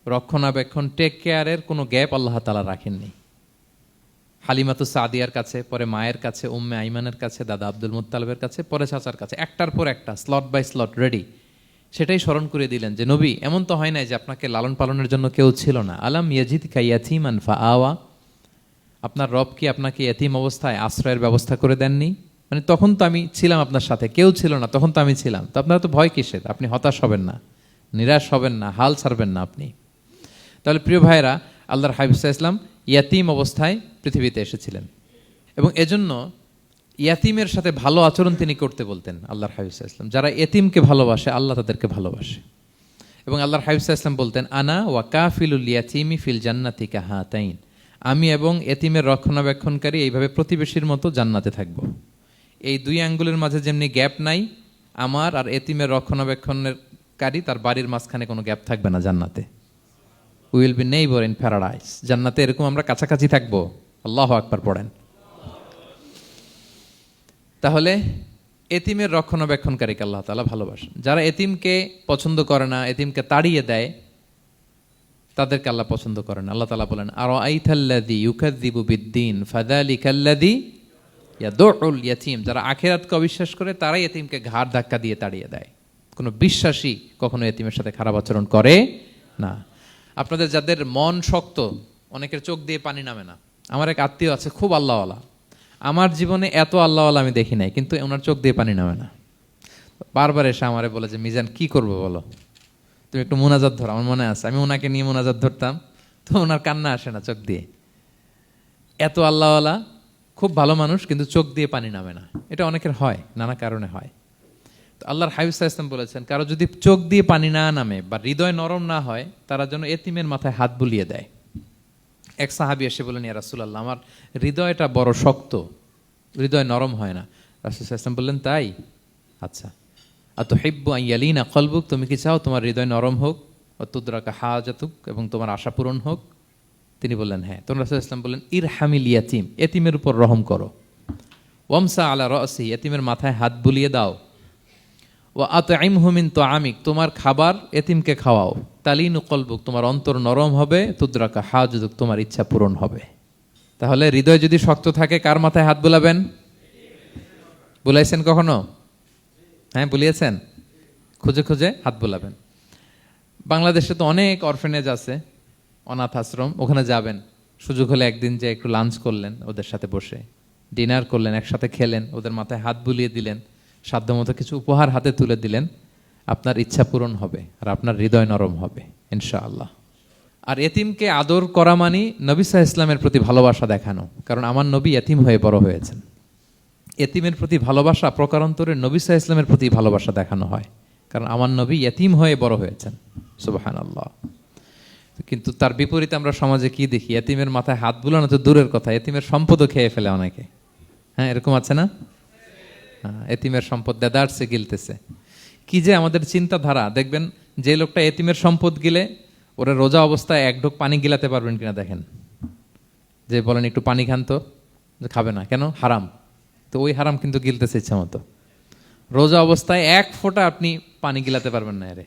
রক্ষণাবেক্ষণ, টেক কেয়ারের কোনো গ্যাপ আল্লাহ তাআলা রাখেননি। হালিমাতু সাদিয়ার কাছে, পরে মায়ের কাছে, উম্মে আইমানের কাছে, দাদা আব্দুল মুত্তালিবের কাছে, পরে চাচার কাছে, একটার পর একটা, স্লট বাই স্লট রেডি। সেটাই স্মরণ করে দিলেন যে নবী এমন তো হয় নাই যে আপনাকে লালন পালনের জন্য কেউ ছিল না। আলাম ইয়াজিদকা ইয়াতীমান ফাআওয়া, আপনার রব কি আপনাকে ইয়াতীম অবস্থায় আশ্রয়ের ব্যবস্থা করে দেননি? মানে তখন তো আমি ছিলাম আপনার সাথে, কেউ ছিল না, তখন তো আমি ছিলাম। তো আপনার তো ভয় কিসের? আপনি হতাশ হবেন না, নিরাশ হবেন না, হাল ছাড়বেন না আপনি। তাহলে প্রিয় ভাইরা, আল্লাহর হাবিব সাল্লাল্লাহু আলাইহি ওয়াসাল্লাম ইয়াতীম অবস্থায় পৃথিবীতে এসেছিলেন এবং এজন্য ইয়াতীমের সাথে ভালো আচরণ তিনি করতে বলতেন আল্লাহর হাবিব সাল্লাল্লাহু আলাইহি ওয়াসাল্লাম। যারা এতিমকে ভালোবাসে আল্লাহ তাদেরকে ভালোবাসে। এবং আল্লাহর হাবিব সাল্লাল্লাহু আলাইহি ওয়াসাল্লাম বলতেন আনা ওয়া কাফিলুল ইয়াতীমি ফিল জান্নাতি কাহাতাইন, আমি এবং এতিমের রক্ষণাবেক্ষণকারী এইভাবে প্রতিবেশীর মতো জান্নাতে থাকব। এই দুই আঙ্গুলের মাঝে যেমনি গ্যাপ নাই, আমার আর এতিমের রক্ষণাবেক্ষণকারী তার বাড়ির মাঝখানে কোনো গ্যাপ থাকবে না জান্নাতে। We will be neighbour in paradise, জান্নাতে এরকম আমরা কাছাকাছি থাকবো। আল্লাহু আকবার পড়েন। তাহলে এতিমের রক্ষণাবেক্ষণকারীকে আল্লাহ তাআলা ভালোবাসেন। যারা এতিমকে পছন্দ করে না, এতিমকে তাড়িয়ে দেয়, তাদেরকে আল্লাহ পছন্দ করেন। আল্লাহ তাআলা বলেন আরাআইতাল্লাযী ইউকাযযিবু বিদ্দীন ফাযালিকাল্লাযী ইয়াদউল ইয়াতীম, যারা আখিরাতকে অবিশ্বাস করে তারাই এতিমকে ঘাড় ধাক্কা দিয়ে তাড়িয়ে দেয়। কোনো বিশ্বাসী কখনো এতিমের সাথে খারাপ আচরণ করে না। আপনাদের যাদের মন শক্ত, অনেকের চোখ দিয়ে পানি নামে না। আমার এক আত্মীয় আছে খুব আল্লাহওয়ালা, আমার জীবনে এত আল্লাহওয়ালা আমি দেখি নাই, কিন্তু ওনার চোখ দিয়ে পানি নামে না। বারবার এসে আমারে বলে যে মিজান কি করবো বলো, তুমি একটু মোনাজাত ধরো। আমার মনে আছে আমি ওনাকে নিয়ে মোনাজাত ধরতাম, তো ওনার কান্না আসে না চোখ দিয়ে। এত আল্লাহওয়ালা, খুব ভালো মানুষ, কিন্তু চোখ দিয়ে পানি নামে না। এটা অনেকের হয়, নানা কারণে হয়। তো আল্লাহর হাবিব সাল্লাল্লাহু আলাইহি ওয়াসাল্লাম বলেছেন কারো যদি চোখ দিয়ে পানি না নামে বা হৃদয় নরম না হয়, তারা যেন এতিমের মাথায় হাত বুলিয়ে দেয়। এক সাহাবী এসে বললেন, ইয়া রাসূলুল্লাহ, আমার হৃদয়টা বড় শক্ত, হৃদয় নরম হয় না। রাসূল সাল্লাল্লাহু আলাইহি ওয়াসাল্লাম বললেন, তাই? আচ্ছা, আতুহিব্বু আন ইয়ালিনা কলবুক, তুমি কি চাও তোমার হৃদয় নরম হোক, ওয়া তুদরাকা হাজাতুক, এবং তোমার আশা পূরণ হোক? তিনি বললেন, হ্যাঁ। তখন রাসূল সাল্লাল্লাহু আলাইহি ওয়াসাল্লাম বললেন, ইরহামিল ইয়াতীম, এতিমের উপর রহম করো। ওয়ামসা আলা রাসি, এতিমের মাথায় হাত বুলিয়ে দাও। ওয়া আতইমহু মিন তুআমিক, তোমার খাবার এতিমকে খাওয়াও। তালিনু কলবুক, তোমার অন্তর নরম হবে। তুদরাকা হাজাতুক, তোমার ইচ্ছা পূরণ হবে। তাহলে হৃদয় যদি শক্ত থাকে, কার মাথায় হাত বুলাবেন? বুলাইছেন কখনো? হ্যাঁ, বুলিয়েছেন? খুঁজে খুঁজে হাত বুলাবেন। বাংলাদেশে তো অনেক অরফেনেজ আছে, অনাথ আশ্রম, ওখানে যাবেন। সুযোগ হলে একদিন যে একটু লাঞ্চ করলেন ওদের সাথে বসে, ডিনার করলেন, একসাথে খেলেন, ওদের মাথায় হাত বুলিয়ে দিলেন, সাধ্যমতো কিছু উপহার হাতে তুলে দিলেন, আপনার ইচ্ছা পূরণ হবে আর আপনার হৃদয় নরম হবে ইনশাআল্লাহ। আর এতিমকে আদর করা মানে নবী সাল্লাল্লাহু আলাইহি ইসলামের প্রতি ভালোবাসা দেখানো, কারণ আমার নবী এতিম হয়ে বড় হয়েছেন। এতিমের প্রতি ভালোবাসা প্রকারান্তরে নবী সাল্লাল্লাহু আলাইহি ইসলামের প্রতি ভালোবাসা দেখানো হয়, কারণ আমার নবী এতিম হয়ে বড় হয়েছেন। সুবহানাল্লাহ। কিন্তু তার বিপরীতে আমরা সমাজে কি দেখি? এতিমের মাথায় হাত বুলানো তো দূরের কথা, এতিমের সম্পদও খেয়ে ফেলে অনেকে। হ্যাঁ, এরকম আছে না? এতিমের সম্পদ দেদারসে গিলতেছে। কি যে আমাদের চিন্তাধারা! দেখবেন, যে লোকটা এতিমের সম্পদ গিলে, ওরা রোজা অবস্থায় এক ঢোক পানি গিলাতে পারবেন কিনা দেখেন। যে বলেন একটু পানি খান তো, যে খাবে না, কেন? হারাম। তো ওই হারাম কিন্তু গিলতেছে ইচ্ছা মতো। রোজা অবস্থায় এক ফোঁটা আপনি পানি গিলাতে পারবেন না, এরে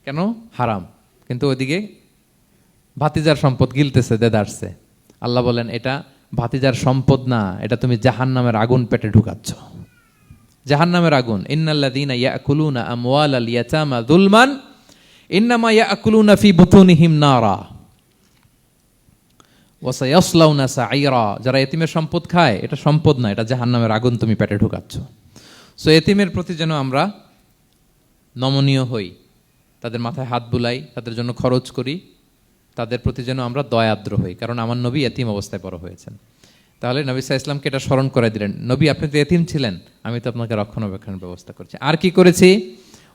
কেন? হারাম। কিন্তু ওইদিকে ভাতিজার সম্পদ গিলতেছে দেদারসে। আল্লাহ বলেন, এটা ভাতিজার সম্পদ না, এটা তুমি জাহান্নামের আগুন পেটে ঢুকাচ্ছ। জাহান্নামের আগুন। ইন্নাল্লাযীনা ইয়াকুলুনা আমওয়ালাল ইয়াতামা যুলমান ইন্নামা ইয়াকুলুনা ফি বুতুনিহিম নারা ওয়া সায়াসলাউনা সাঈরা। যারা এতিমের সম্পদ খায়, এটা সম্পদ না, এটা জাহান্নামের আগুন তুমি পেটে ঢুকাচ্ছ। সো এতিমের প্রতি যেন আমরা নমনীয় হই, তাদের মাথায় হাত বুলাই, তাদের জন্য খরচ করি, তাদের প্রতি যেন আমরা দয়াদ্র হই, কারণ আমার নবী এতিম অবস্থায় বড় হয়েছেন। তাহলে নবী সাল্লাল্লাহু আলাইহি ইসলামকে এটা স্মরণ করে দিলেন, নবী আপনি তো এতিম ছিলেন, আমি তো আপনাকে রক্ষণাবেক্ষণের ব্যবস্থা করছি। আর কি করেছি?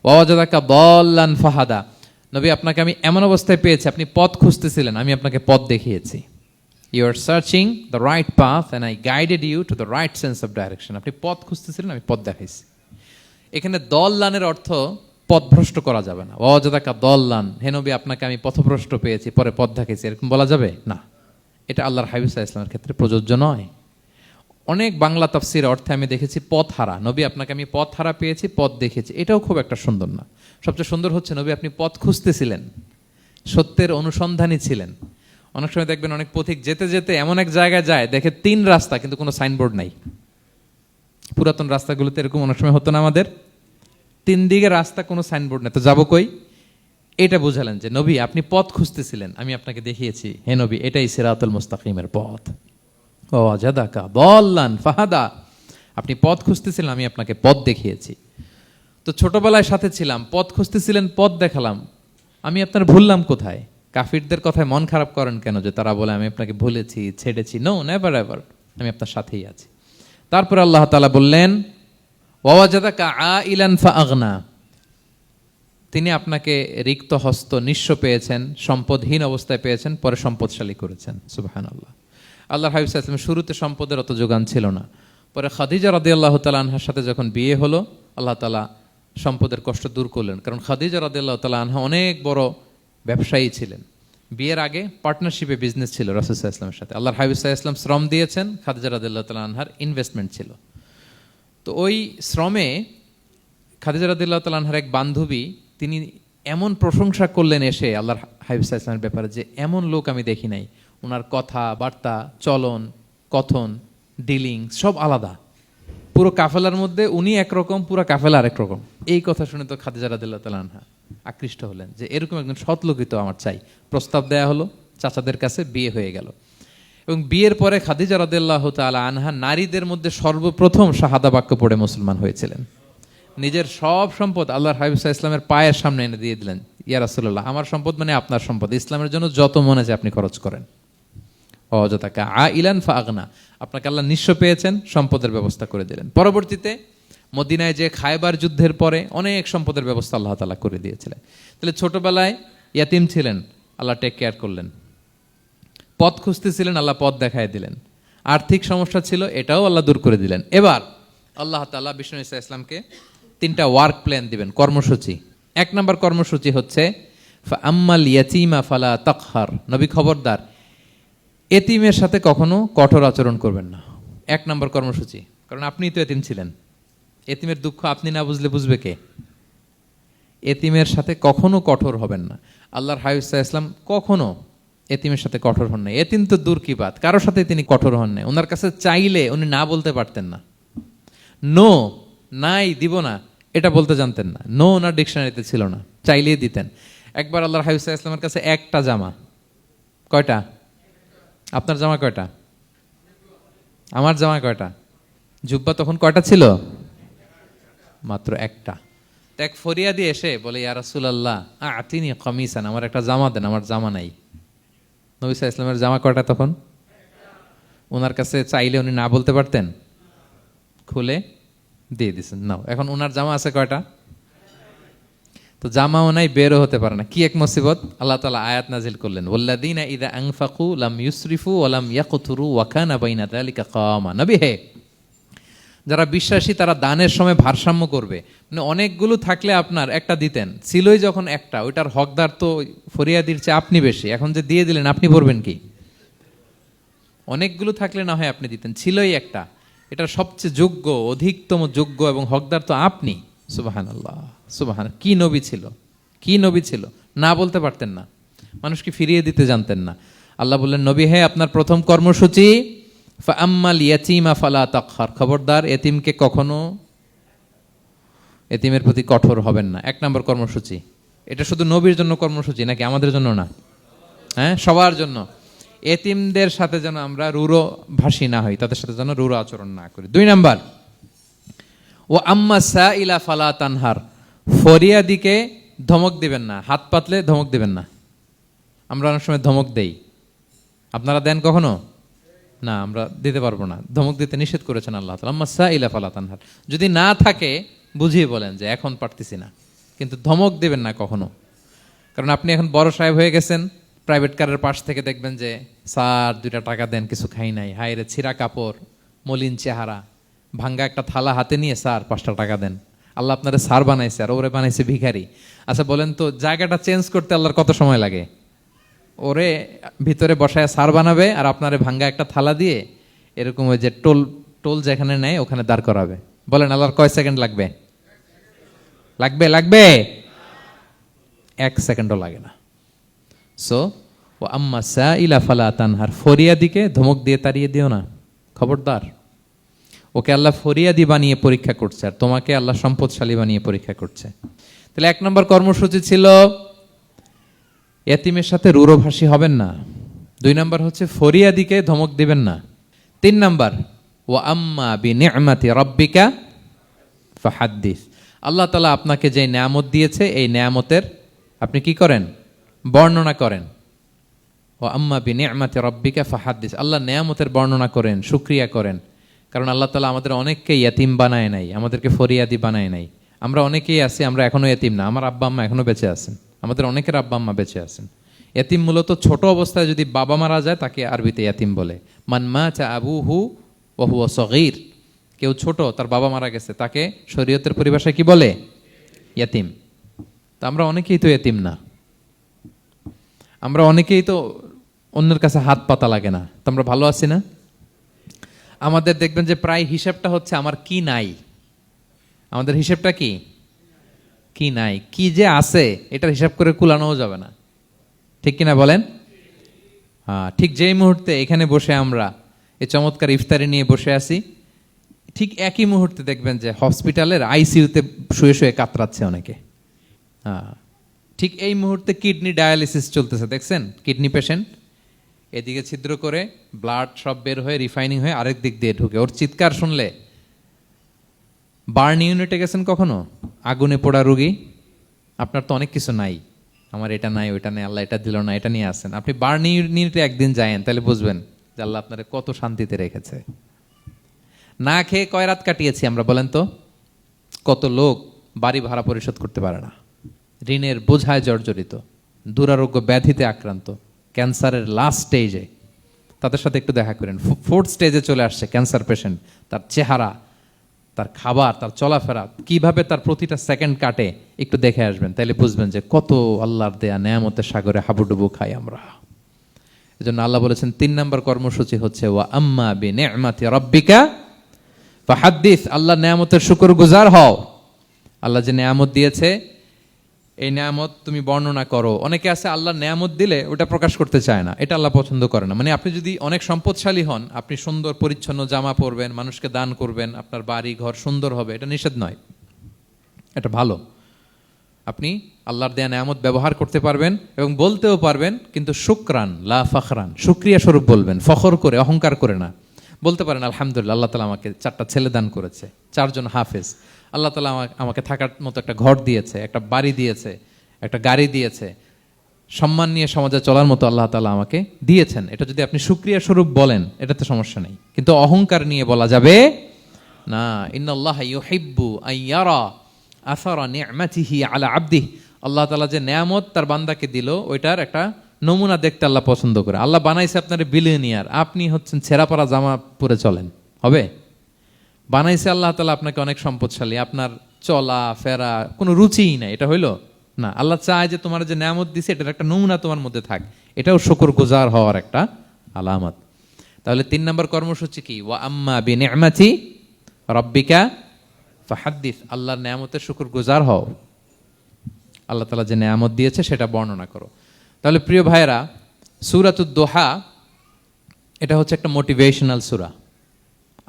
ওয়াজাদাকা দাল্লান ফাহাদা, নবী আপনাকে আমি এমন অবস্থায় পেয়েছি, আপনি পথ খুঁজতেছিলেন, আমি আপনাকে পথ দেখিয়েছি। You are searching the right path and I guided you to the right sense of direction. আপনি পথ খুঁজতেছিলেন, আমি পথ দেখাইছি। এখানে দল্লানের অর্থ পথভ্রষ্ট করা যাবে না। ওয়াজাদাকা দল্লান, হে নবী আপনাকে আমি পথভ্রষ্ট পেয়েছি, পরে পথ দেখাইছি, এরকম বলা যাবে না। এটা আল্লাহর হাবিব সাল্লাল্লাহু আলাইহি ইসলামের ক্ষেত্রে প্রযোজ্য নয়। অনেক বাংলা তাফসীর অর্থে আমি দেখেছি পথ হারা, নবী আপনাকে আমি পথ হারা পেয়েছি, পথ দেখেছি, এটাও খুব একটা সুন্দর না। সবচেয়ে সুন্দর হচ্ছে নবী আপনি পথ খুঁজতেছিলেন, সত্যের অনুসন্ধানী ছিলেন। অনেক সময় দেখবেন অনেক পথিক যেতে যেতে এমন এক জায়গায় যায়, দেখে 3 রাস্তা কিন্তু কোনো সাইনবোর্ড নাই। পুরাতন রাস্তাগুলোতে এরকম অনেক সময় হতো না আমাদের, 3 দিকে রাস্তা, কোনো সাইনবোর্ড নেই, তো যাবো কই? এটা বুঝালেন যে নবী আপনি পথ খুঁজতেছিলেন, আমি আপনাকে দেখিয়েছি, হে নবী এটাই সিরাতুল মুস্তাকিমের পথ। ওয়াজাদাকা দাল্লান ফাহাদা, আপনি পথ খুঁজতেছিলেন, আমি আপনাকে পথ দেখিয়েছি। তো ছোটবেলায় সাথে ছিলাম, পথ খুঁজতেছিলেন, পথ দেখালাম, আমি আপনার ভুললাম কোথায়? কাফিরদের কথায় মন খারাপ করেন কেন যে তারা বলে আমি আপনাকে ভুলেছি, ছেড়েছি? নো, নেভার এভার, আমি আপনার সাথেই আছি। তারপর আল্লাহ তাআলা বললেন, ওয়াজাদাকা আইলান ফাআগনা, তিনি আপনাকে রিক্ত হস্ত, নিঃস্ব পেয়েছেন, সম্পদহীন অবস্থায় পেয়েছেন, পরে সম্পদশালী করেছেন। সুবহানাল্লাহ। আল্লাহর হাবিব সাল্লাল্লাহু আলাইহি ওয়াসাল্লাম শুরুতে সম্পদের অত যোগান ছিল না, পরে খাদিজা রাদিয়াল্লাহু তাআলা আনহার সাথে যখন বিয়ে হলো, আল্লাহ তাআলা সম্পদের কষ্ট দূর করলেন, কারণ খাদিজা রাদিয়াল্লাহু তাআলা আনহা অনেক বড় ব্যবসায়ী ছিলেন। বিয়ের আগে পার্টনারশিপে বিজনেস ছিল রাসূল সাল্লাল্লাহু আলাইহি ওয়াসাল্লামের সাথে। আল্লাহর হাবিব সাল্লাল্লাহু আলাইহি ওয়াসাল্লাম শ্রম দিয়েছেন, খাদিজা রাদিয়াল্লাহু তাআলা আনহার ইনভেস্টমেন্ট ছিল। তো ওই শ্রমে খাদিজা রাদিয়াল্লাহু তাআলা আনহার এক বান্ধবী, তিনি এমন প্রশংসা করলেন এসে আল্লাহর হাবিব সাল্লাল্লাহু আলাইহি ওয়াসাল্লামের ব্যাপারে, যে এমন লোক আমি দেখি নাই, ওনার কথা বার্তা, চলন, কথন, ডিলিং সব আলাদা। পুরো কাফেলার মধ্যে উনি একরকম, পুরো কাফেলা আরেক রকম। এই কথা শুনে তো খাদিজা রাদিয়াল্লাহু তাআলা আনহা আকৃষ্ট হলেন যে এরকম একজন সৎ লোকই তো আমার চাই। প্রস্তাব দেয়া হলো, চাচাদের কাছে বিয়ে হয়ে গেল। এবং বিয়ের পরে খাদিজা রাদিয়াল্লাহু তাআলা আনহা নারীদের মধ্যে সর্বপ্রথম শাহাদা বাক্য পড়ে মুসলমান হয়েছিলেন। নিজের সব সম্পদ আল্লাহর হাবিব সাল্লাল্লাহু আলাইহি ওয়াসাল্লামের পায়ের সামনে এনে দিয়ে দিলেন, ইয়া রাসূলুল্লাহ আমার সম্পদ মানে আপনার সম্পদ, ইসলামের জন্য যত মনে চায় আপনি খরচ করেন। ওয়াজাদাকা আইলান ফাআগনা, আপনাকে আল্লাহ নিঃস্ব পেয়েছেন, সম্পদের ব্যবস্থা করে দিলেন। পরবর্তীতে মদিনায় যে খায়বার যুদ্ধের পরে অনেক সম্পদের ব্যবস্থা আল্লাহ তাআলা করে দিয়েছিলেন। তাহলে ছোটবেলায় ইয়াতিম ছিলেন, আল্লাহ টেক কেয়ার করলেন। পথ খুঁজতেছিলেন, আল্লাহ পথ দেখায় দিলেন। আর্থিক সমস্যা ছিল, এটাও আল্লাহ দূর করে দিলেন। এবার আল্লাহ তাআলা বিষ্ণু ঈসা ইসলামকে 3টা ওয়ার্ক প্ল্যান দিবেন, কর্মসূচি। 1 নম্বর কর্মসূচি হচ্ছে আম্মাল ইয়াতীমা ফালা তাকহার, নবী খবরদার এতিমের সাথে কখনো কঠোর আচরণ করবেন না। 1 নম্বর কর্মসূচি, কারণ আপনিই তো এতিম ছিলেন। এতিমের দুঃখ আপনি না বুঝলে বুঝবে কে? এতিমের সাথে কখনো কঠোর হবেন না। আল্লাহর হাবিব সাল্লাল্লাহু আলাইহি ওয়াসাল্লাম কখনো এতিমের সাথে কঠোর হন নাই। এতিম তো দূর কি বাত, কারোর সাথে তিনি কঠোর হন নাই। ওনার কাছে চাইলে উনি না বলতে পারতেন না। নো, নাই, দিব না, এটা বলতে জানতেন না। নো ওনার ডিকশনারিতে ছিল না, চাইলেই দিতেন। একবার আল্লাহর হাবিব সাল্লাল্লাহু আলাইহি ওয়াসাল্লামের কাছে একটা জামা, কয়টা? আপনার জামা কয়টা? আমার জামা কয়টা? জুব্বা তখন কয়টা ছিল? মাত্র একটা। এক ফরিয়াদি এসে বলে, ইয়া রাসূলুল্লাহ আতিনি কামিসান, আমার একটা জামা দেন, আমার জামা নাই। নবী সাল্লাল্লাহু আলাইহি ওয়াসাল্লামের জামা কয়টা তখন? ওনার কাছে চাইলে উনি না বলতে পারতেন? খুলে দিয়ে দিয়েছেন, নাও। এখন ওনার জামা আছে কয়টা? তো জামাও নাই, বেরও হতে পারে না। কি এক মুসিবত! আল্লাহ তাআলা আয়াত নাজিল করলেন, ওয়াল্লাযীনা ইযা আনফাকু লাম ইউসরিফু ওয়া লাম ইয়াকতুরু ওয়া কানা বাইনা যালিকা কাওয়ামা। নবী হে, যারা বিশ্বাসী তারা দানের সময় ভারসাম্য করবে। মানে অনেকগুলো থাকলে আপনার একটা দিতেন, ছিলই যখন একটা, ওইটার হকদার তো ফরিয়াদির চেয়ে আপনি বেশি। এখন যে দিয়ে দিলেন, আপনি পড়বেন কি? অনেকগুলো থাকলে না হয় আপনি দিতেন, ছিলই একটা, এটার সবচেয়ে যোগ্য, অধিকতম যোগ্য এবং হকদার তো আপনি। সুবহানাল্লাহ, সুবহান। কি নবী ছিল, কি নবী ছিল! না বলতে পারতেন না, মানুষকে ফিরিয়ে দিতে জানতেন না। আল্লাহ বললেন, নবী হে, আপনার প্রথম কর্মসূচি ফাআম্মাল ইয়াতীমা ফালা তাকহার, খবরদার এতিমকে কখনো, এতিমের প্রতি কঠোর হবেন না। 1 নম্বর কর্মসূচি। এটা শুধু নবীর জন্য কর্মসূচি নাকি আমাদের জন্য না? হ্যাঁ, সবার জন্য। এতিমদের সাথে যেন আমরা রূঢ় ভাষী না হই, তাদের সাথে যেন রূঢ় আচরণ না করি। 2 নম্বর, ও আম্মা সাইলা ফালা তানহার, ফরিয়াদিকে ধমক দিবেন না, হাত পাতলে ধমক দিবেন না। আমরা অনেক সময় ধমক দেই, আপনারা দেন কখনো? না, আমরা দিতে পারবো না, ধমক দিতে নিষেধ করেছেন আল্লাহ তাআলা। আম্মা সাইলা ফালা তানহার, যদি না থাকে বুঝিয়ে বলেন যে এখন পারতেছি না, কিন্তু ধমক দিবেন না কখনো। কারণ আপনি এখন বড় সাহেব হয়ে গেছেন, প্রাইভেট কারের পাশ থেকে দেখবেন যে স্যার 2টা টাকা দেন, কিছু খাই নাই, হায় রে, ছিঁড়া কাপড়, মলিন চেহারা, ভাঙ্গা একটা থালা হাতে নিয়ে, স্যার 5টা টাকা দেন। আল্লাহ আপনারে স্যার বানাইছে আর ওরে বানাইছে ভিখারি। আচ্ছা বলেন তো, জায়গাটা চেঞ্জ করতে আল্লাহর কত সময় লাগে? ওরে ভিতরে বসায় স্যার বানাবে আর আপনারে ভাঙ্গা একটা থালা দিয়ে এরকম ওই যে টোল টোল যেখানে নেয় ওখানে দাঁড় করাবে। বলেন আল্লাহর কয় সেকেন্ড লাগবে? লাগবে? লাগবে? 1 সেকেন্ডও লাগে না। সো ও আম্মা সাইলা ফালা তানহার, ফরিয়াদিকে ধমক দিয়ে তাড়িয়ে দিও না, খবরদার। ওকে আল্লাহ ফরিয়াদি বানিয়ে পরীক্ষা করছে, আর তোমাকে আল্লাহ সম্পদশালী বানিয়ে পরীক্ষা করছে। তাহলে 1 নম্বর কর্মসূচি ছিল এতিমের সাথে রূঢ়ভাষী হবেন না। 2 নম্বর হচ্ছে ফরিয়াদিকে ধমক দিবেন না। 3 নম্বর, ওয়া আম্মা বিনি'মাতি রাব্বিকা ফাহাদ্দিস, আল্লাহ তাআলা আপনাকে যে নেয়ামত দিয়েছে এই নেয়ামতের আপনি কি করেন? বর্ণনা করেন। ওয়া আম্মা বিনি'মাতি রাব্বিকা ফাহাদ্দিস, আল্লাহ নেয়ামতের বর্ণনা করেন, শুকরিয়া করেন। কারণ আল্লাহ তাআলা আমাদের অনেককে ইয়েতিম বানায় নাই, আমাদেরকে ফরিয়াদি বানায় নাই। আমরা অনেকেই আছি, আমরা এখনো ইয়েতিম না, আমার আব্বা আম্মা এখনো বেঁচে আছেন, আমাদের অনেকের আব্বা আম্মা বেঁচে আছেন। ইয়েতিম মূলত ছোট অবস্থায় যদি বাবা মারা যায় তাকে আরবিতে ইয়েতিম বলে। মান মাতা আবুহু ওয়া হুয়া সগীর, কেউ ছোট, তার বাবা মারা গেছে, তাকে শরীয়তের পরিভাষায় কি বলে? ইয়েতিম। তা আমরা অনেকেই তো ইয়েতিম না, আমরা অনেকেই তো অন্যের কাছে হাত পাতা লাগে না, তো আমরা ভালো আছি না? আমাদের দেখবেন যে প্রায় হিসাবটা হচ্ছে আমার কি নাই। আমাদের হিসাবটা কি? কি নাই। কি যে আছে এটার হিসাব করে কুলানোও যাবে না, ঠিক কিনা বলেন? হ্যাঁ, ঠিক যেই মুহূর্তে এখানে বসে আমরা এই চমৎকার ইফতারি নিয়ে বসে আছি, ঠিক একই মুহূর্তে দেখবেন যে হসপিটালের আইসিইউতে শুয়ে শুয়ে কাতরাচ্ছে অনেকে। হ্যাঁ, ঠিক এই মুহূর্তে কিডনি ডায়ালিসিস চলতেছে, দেখছেন? কিডনি পেশেন্ট এদিকে ছিদ্র করে ব্লাড সব বের হয়ে রিফাইনিং হয়ে আরেক দিক দিয়ে ঢুকে, ওর চিৎকার শুনলে। বার্ন ইউনিটে গেছেন কখনো? আগুনে পোড়া রোগী, আপনার তো অনেক কিছু নাই, আমার এটা নাই, ওইটা নেই, আল্লাহ এটা দিল না, এটা নিয়ে আসেন। আপনি বার্ন ইউনিটে একদিন যায়েন, তাহলে বুঝবেন যে আল্লাহ আপনারে কত শান্তিতে রেখেছে। না খেয়ে কয় রাত কাটিয়েছি আমরা, বলেন তো? কত লোক বাড়ি ভাড়া পরিশোধ করতে পারে না, ঋণের বোঝায় জর্জরিত, দুরারোগ্য ব্যাধিতে আক্রান্ত, ক্যান্সারের লাস্ট স্টেজে, তাদের সাথে একটু দেখা করেন। ফোর্থ স্টেজে চলে আসছে ক্যান্সার পেশেন্ট, তার চেহারা, তার খাবার, তার চলাফেরা, কিভাবে তার প্রতিটা সেকেন্ড কাটে, একটু দেখে আসবেন, তাইলে বুঝবেন যে কত আল্লাহর দেয়া নেয়ামতের সাগরে হাবুডুবু খাই আমরা। এজন্য আল্লাহ বলেছেন 3 নম্বর কর্মসূচি হচ্ছে ওয়া আম্মা বিনি'মাতি রাব্বিকা ফাহাদ্দিস, আল্লাহর নেয়ামতের শুকরগুজার হও। আল্লাহ যে নেয়ামত দিয়েছে এই নেয়ামত তুমি বর্ণনা করো। অনেকে আছে আল্লাহর নেয়ামত দিলে ওটা প্রকাশ করতে চায় না, এটা আল্লাহ পছন্দ করে না। মানে আপনি যদি অনেক সম্পদশালী হন, আপনি সুন্দর পরিচ্ছন্ন জামা পরবেন, মানুষকে দান করবেন, আপনার বাড়ি ঘর সুন্দর হবে, এটা নিষেধ নয়, এটা ভালো। আপনি আল্লাহর দেয়া নেয়ামত ব্যবহার করতে পারবেন এবং বলতেও পারবেন, কিন্তু শুকরান লা ফখরান, শুকরিয়া স্বরূপ বলবেন, ফখর করে অহংকার করে না। বলতে পারেন আলহামদুলিল্লাহ, আল্লাহ তাআলা আমাকে 4টা ছেলে দান করেছে, 4 জন হাফেজ, আল্লাহ তাআলা আমাকে থাকার মতো একটা ঘর দিয়েছে, একটা বাড়ি দিয়েছে, একটা গাড়ি দিয়েছে, সম্মান নিয়ে সমাজে চলার মতো আল্লাহ তাআলা আমাকে দিয়েছেন। এটা যদি আপনি শুকরিয়া স্বরূপ বলেন, এটাতে সমস্যা নেই, কিন্তু অহংকার নিয়ে বলা যাবে না। ইন্নাল্লাহা ইউহিব্বু আইয়ারা আসারা নি'মাতিহি আলা আবদিহি, আল্লাহ তাআলা যে নেয়ামত তার বান্দাকে দিল ওইটার একটা নমুনা দেখতে আল্লাহ পছন্দ করে। আল্লাহ বানাইছে আপনার বিলিয়নিয়ার, আপনি হচ্ছেন ছেঁড়াপাড়া জামা পরে চলেন, হবে? বানাইছে আল্লাহ তাআলা আপনাকে অনেক সম্পদশালী, আপনার চলা ফেরা কোনো রুচিই নাই, এটা হইলো না। আল্লাহ চায় যে তোমার যে নেয়ামত দিছে এটার একটা নমুনা তোমার মধ্যে থাক, এটাও শুকরগুজার হওয়ার একটা আলামত। তাহলে 3 নম্বর কর্মসূচি কি? ওয়া আম্মা বিনি'মাতি রাব্বিকা ফাহাদ্দিস, আল্লাহর নেয়ামতের শুকরগুজার হও, আল্লাহ তাআলা যে নেয়ামত দিয়েছে সেটা বর্ণনা করো। তাহলে প্রিয় ভাইয়েরা, সূরাতুদ দোহা এটা হচ্ছে একটা মোটিভেশনাল সূরা,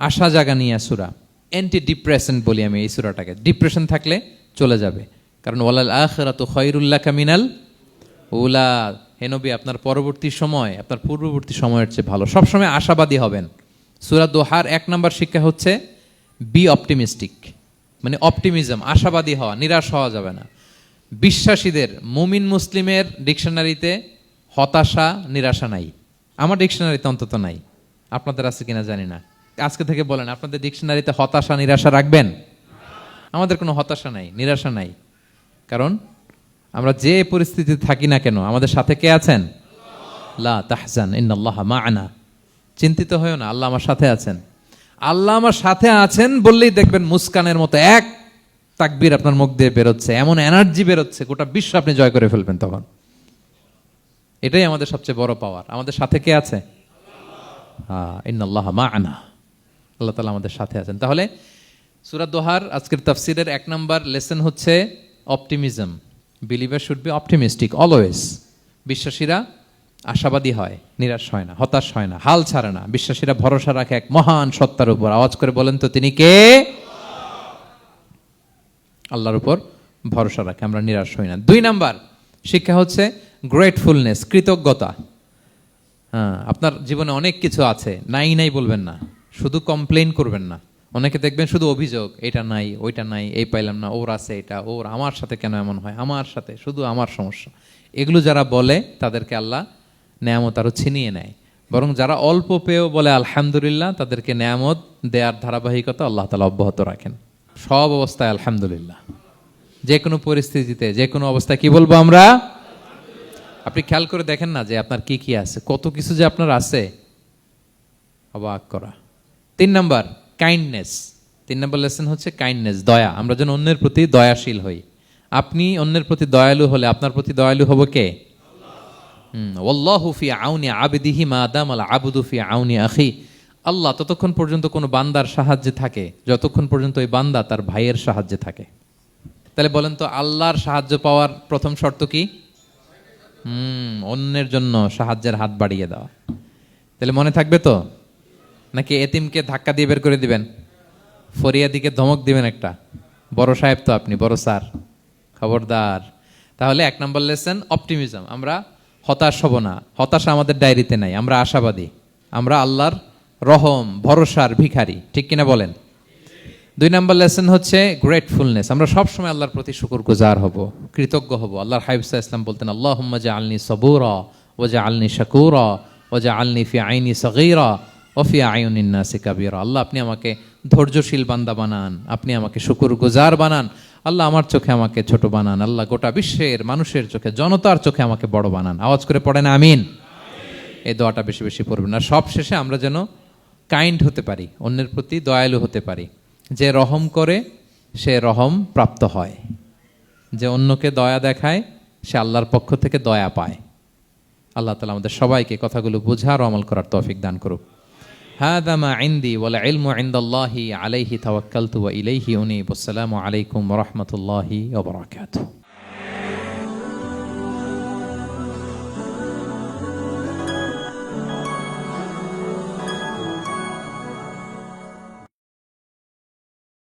আশা জাগানিয়া সূরা, অ্যান্টি ডিপ্রেশন বলি আমি এই সূরাটাকে। ডিপ্রেশন থাকলে চলে যাবে, কারণ ওয়ালাল আখিরাতু খায়রুল লাকা মিনাল উলা, হে নবী আপনার পরবর্তী সময় আপনার পূর্ববর্তী সময়ের চেয়ে ভালো। সবসময় আশাবাদী হবেন। সূরা দোহার 1 নম্বর শিক্ষা হচ্ছে বি অপটিমিস্টিক, মানে অপটিমিজম, আশাবাদী হওয়া, নিরাশ হওয়া যাবে না। বিশ্বাসীদের, মুমিন মুসলিমের ডিকশনারিতে হতাশা নিরাশা নাই, আমার ডিকশনারিতে অন্তত নাই, আপনাদের আছে কিনা জানি না। আজকে থেকে বলেন আপনাদের ডিকশনারিতে হতাশা নিরাশা রাখবেন? আমাদের কোনো হতাশা নাই, নিরাশা নাই, কারণ আমরা যে পরিস্থিতিতে থাকি না কেন আমাদের সাথে কে আছেন? লা তাহজান ইন্নাল্লাহা মা'ানা, চিন্তিত হয়ো না, আল্লাহ আমার সাথে আছেন। আল্লাহ আমার সাথে আছেন বললেই দেখবেন মুস্কানের মতো এক তাকবীর আপনার মুখ দিয়ে বেরোচ্ছে, এমন এনার্জি বেরোচ্ছে, গোটা বিশ্ব আপনি জয় করে ফেলবেন তখন। এটাই আমাদের সবচেয়ে বড় পাওয়ার। আমাদের সাথে কে আছে? ইন্নাল্লাহা মা'ানা, আল্লাহ তাআলা আমাদের সাথে আছেন। তাহলে সূরা দোহার আজকের তাফসীরের 1 নম্বর লেসন হচ্ছে optimism. Believer should be optimistic always. বিশ্বাসীরা আশাবাদী হয়, নিরাশ হয় না, হতাশ হয় না, হাল ছাড়ে না। বিশ্বাসীরা ভরসা রাখে এক মহান সত্তার উপর। আওয়াজ করে বলেন তো তিনি কে? আল্লাহর উপর ভরসা রাখে, আমরা নিরাশ হই না। 2 নাম্বার শিক্ষা হচ্ছে গ্রেটফুলনেস, কৃতজ্ঞতা। আপনার জীবনে অনেক কিছু আছে, নাই নাই বলবেন না, শুধু কমপ্লেইন করবেন না। অনেকে দেখবেন শুধু অভিযোগ, এটা নাই ওইটা নাই, এই পাইলাম না, ওর আছে এটা, ওর, আমার সাথে কেন এমন হয়, আমার সাথে শুধু আমার সমস্যা। এগুলো যারা বলে তাদেরকে আল্লাহ নেয়ামত আরো ছিনিয়ে নেয়। বরং যারা অল্প পেয়েও বলে আলহামদুলিল্লাহ, তাদেরকে নেয়ামত দেয়ার ধারাবাহিকতা আল্লাহ তাআলা অব্যাহত রাখেন। সব অবস্থায় আলহামদুলিল্লাহ, যে কোনো পরিস্থিতিতে, যে কোনো অবস্থায় কি বলবো আমরা? আপনি খেয়াল করে দেখেন না যে আপনার কি কি আছে, কত কিছু যে আপনার আছে, অবাক করা। 3 নাম্বার কাইন্ডনেস। 3 নাম্বার লেসন হচ্ছে কাইন্ডনেস, দয়া। আমরা যেন অন্যের প্রতি দয়াশীল হই। আপনি অন্যের প্রতি দয়ালু হলে আপনার প্রতি দয়ালু হবো কে? ওয়াল্লাহু ফি আউনি আবদিহি মা দামাল আবদু ফি আউনি আখি। আল্লাহ ততক্ষণ পর্যন্ত কোনো বান্দার সাহায্যে থাকে যতক্ষণ পর্যন্ত ওই বান্দা তার ভাইয়ের সাহায্যে থাকে। তাহলে বলেন তো, আল্লাহর সাহায্য পাওয়ার প্রথম শর্ত কি? অন্যের জন্য সাহায্যের হাত বাড়িয়ে দেওয়া। তাহলে মনে থাকবে তো? নাকি এতিমকে ধাক্কা দিয়ে বের করে দিবেন? ফরিয়াদিকে ধমক দিবেন একটা? বড় সাহেব তো আপনি, বড় স্যার, খবরদার। তাহলে 1 নম্বর লেসন অপটিমিজম। আমরা হতাশ হব না, হতাশা আমাদের ডায়েরিতে নাই, আমরা আশাবাদী, আমরা আল্লাহর রহম ভরসার ভিখারি, ঠিক কিনা বলেন? 2 নম্বর লেসন হচ্ছে গ্রেটফুলনেস। আমরা সবসময় আল্লাহর প্রতি শুকরগুজার হব, কৃতজ্ঞ হব। আল্লাহর হাবিব সাল্লাল্লাহু আলাইহি ওয়াসাল্লাম বলতেন, আল্লাহুম্মা জাআলনি সাবুরা ওয়া জাআলনি শাকুরা ওয়া জাআলনি ফি আইনি সগীরা ওয়া ফি আয়ুনিন নাসি কাবীরা। আল্লাহ আপনি আমাকে ধৈর্যশীল বান্দা বানান, আপনি আমাকে শুকরগুজার বানান। আল্লাহ আমার চোখে আমাকে ছোট বানান, আল্লাহ গোটা বিশ্বের মানুষের চোখে, জনতার চোখে আমাকে বড় বানান। আওয়াজ করে পড়েন আমিন। এই দোয়াটা বেশি বেশি পড়বেন। আর সব শেষে আমরা যেন কাইন্ড হতে পারি, অন্যের প্রতি দয়ালু হতে পারি। যে রহম করে সে রহম প্রাপ্ত হয়, যে অন্যকে দয়া দেখায় সে আল্লাহর পক্ষ থেকে দয়া পায়। আল্লাহ তাআলা আমাদের সবাইকে কথাগুলো বোঝার ও আমল করার তৌফিক দান করুক। হাযা মা ইনদি ওয়াল ইলমু ইনদাল্লাহি আলাইহি তাওয়াক্কালতু ওয়া ইলাইহি উনীব। আসসালামু আলাইকুম ওয়া রাহমাতুল্লাহি ওয়া বারাকাতুহু।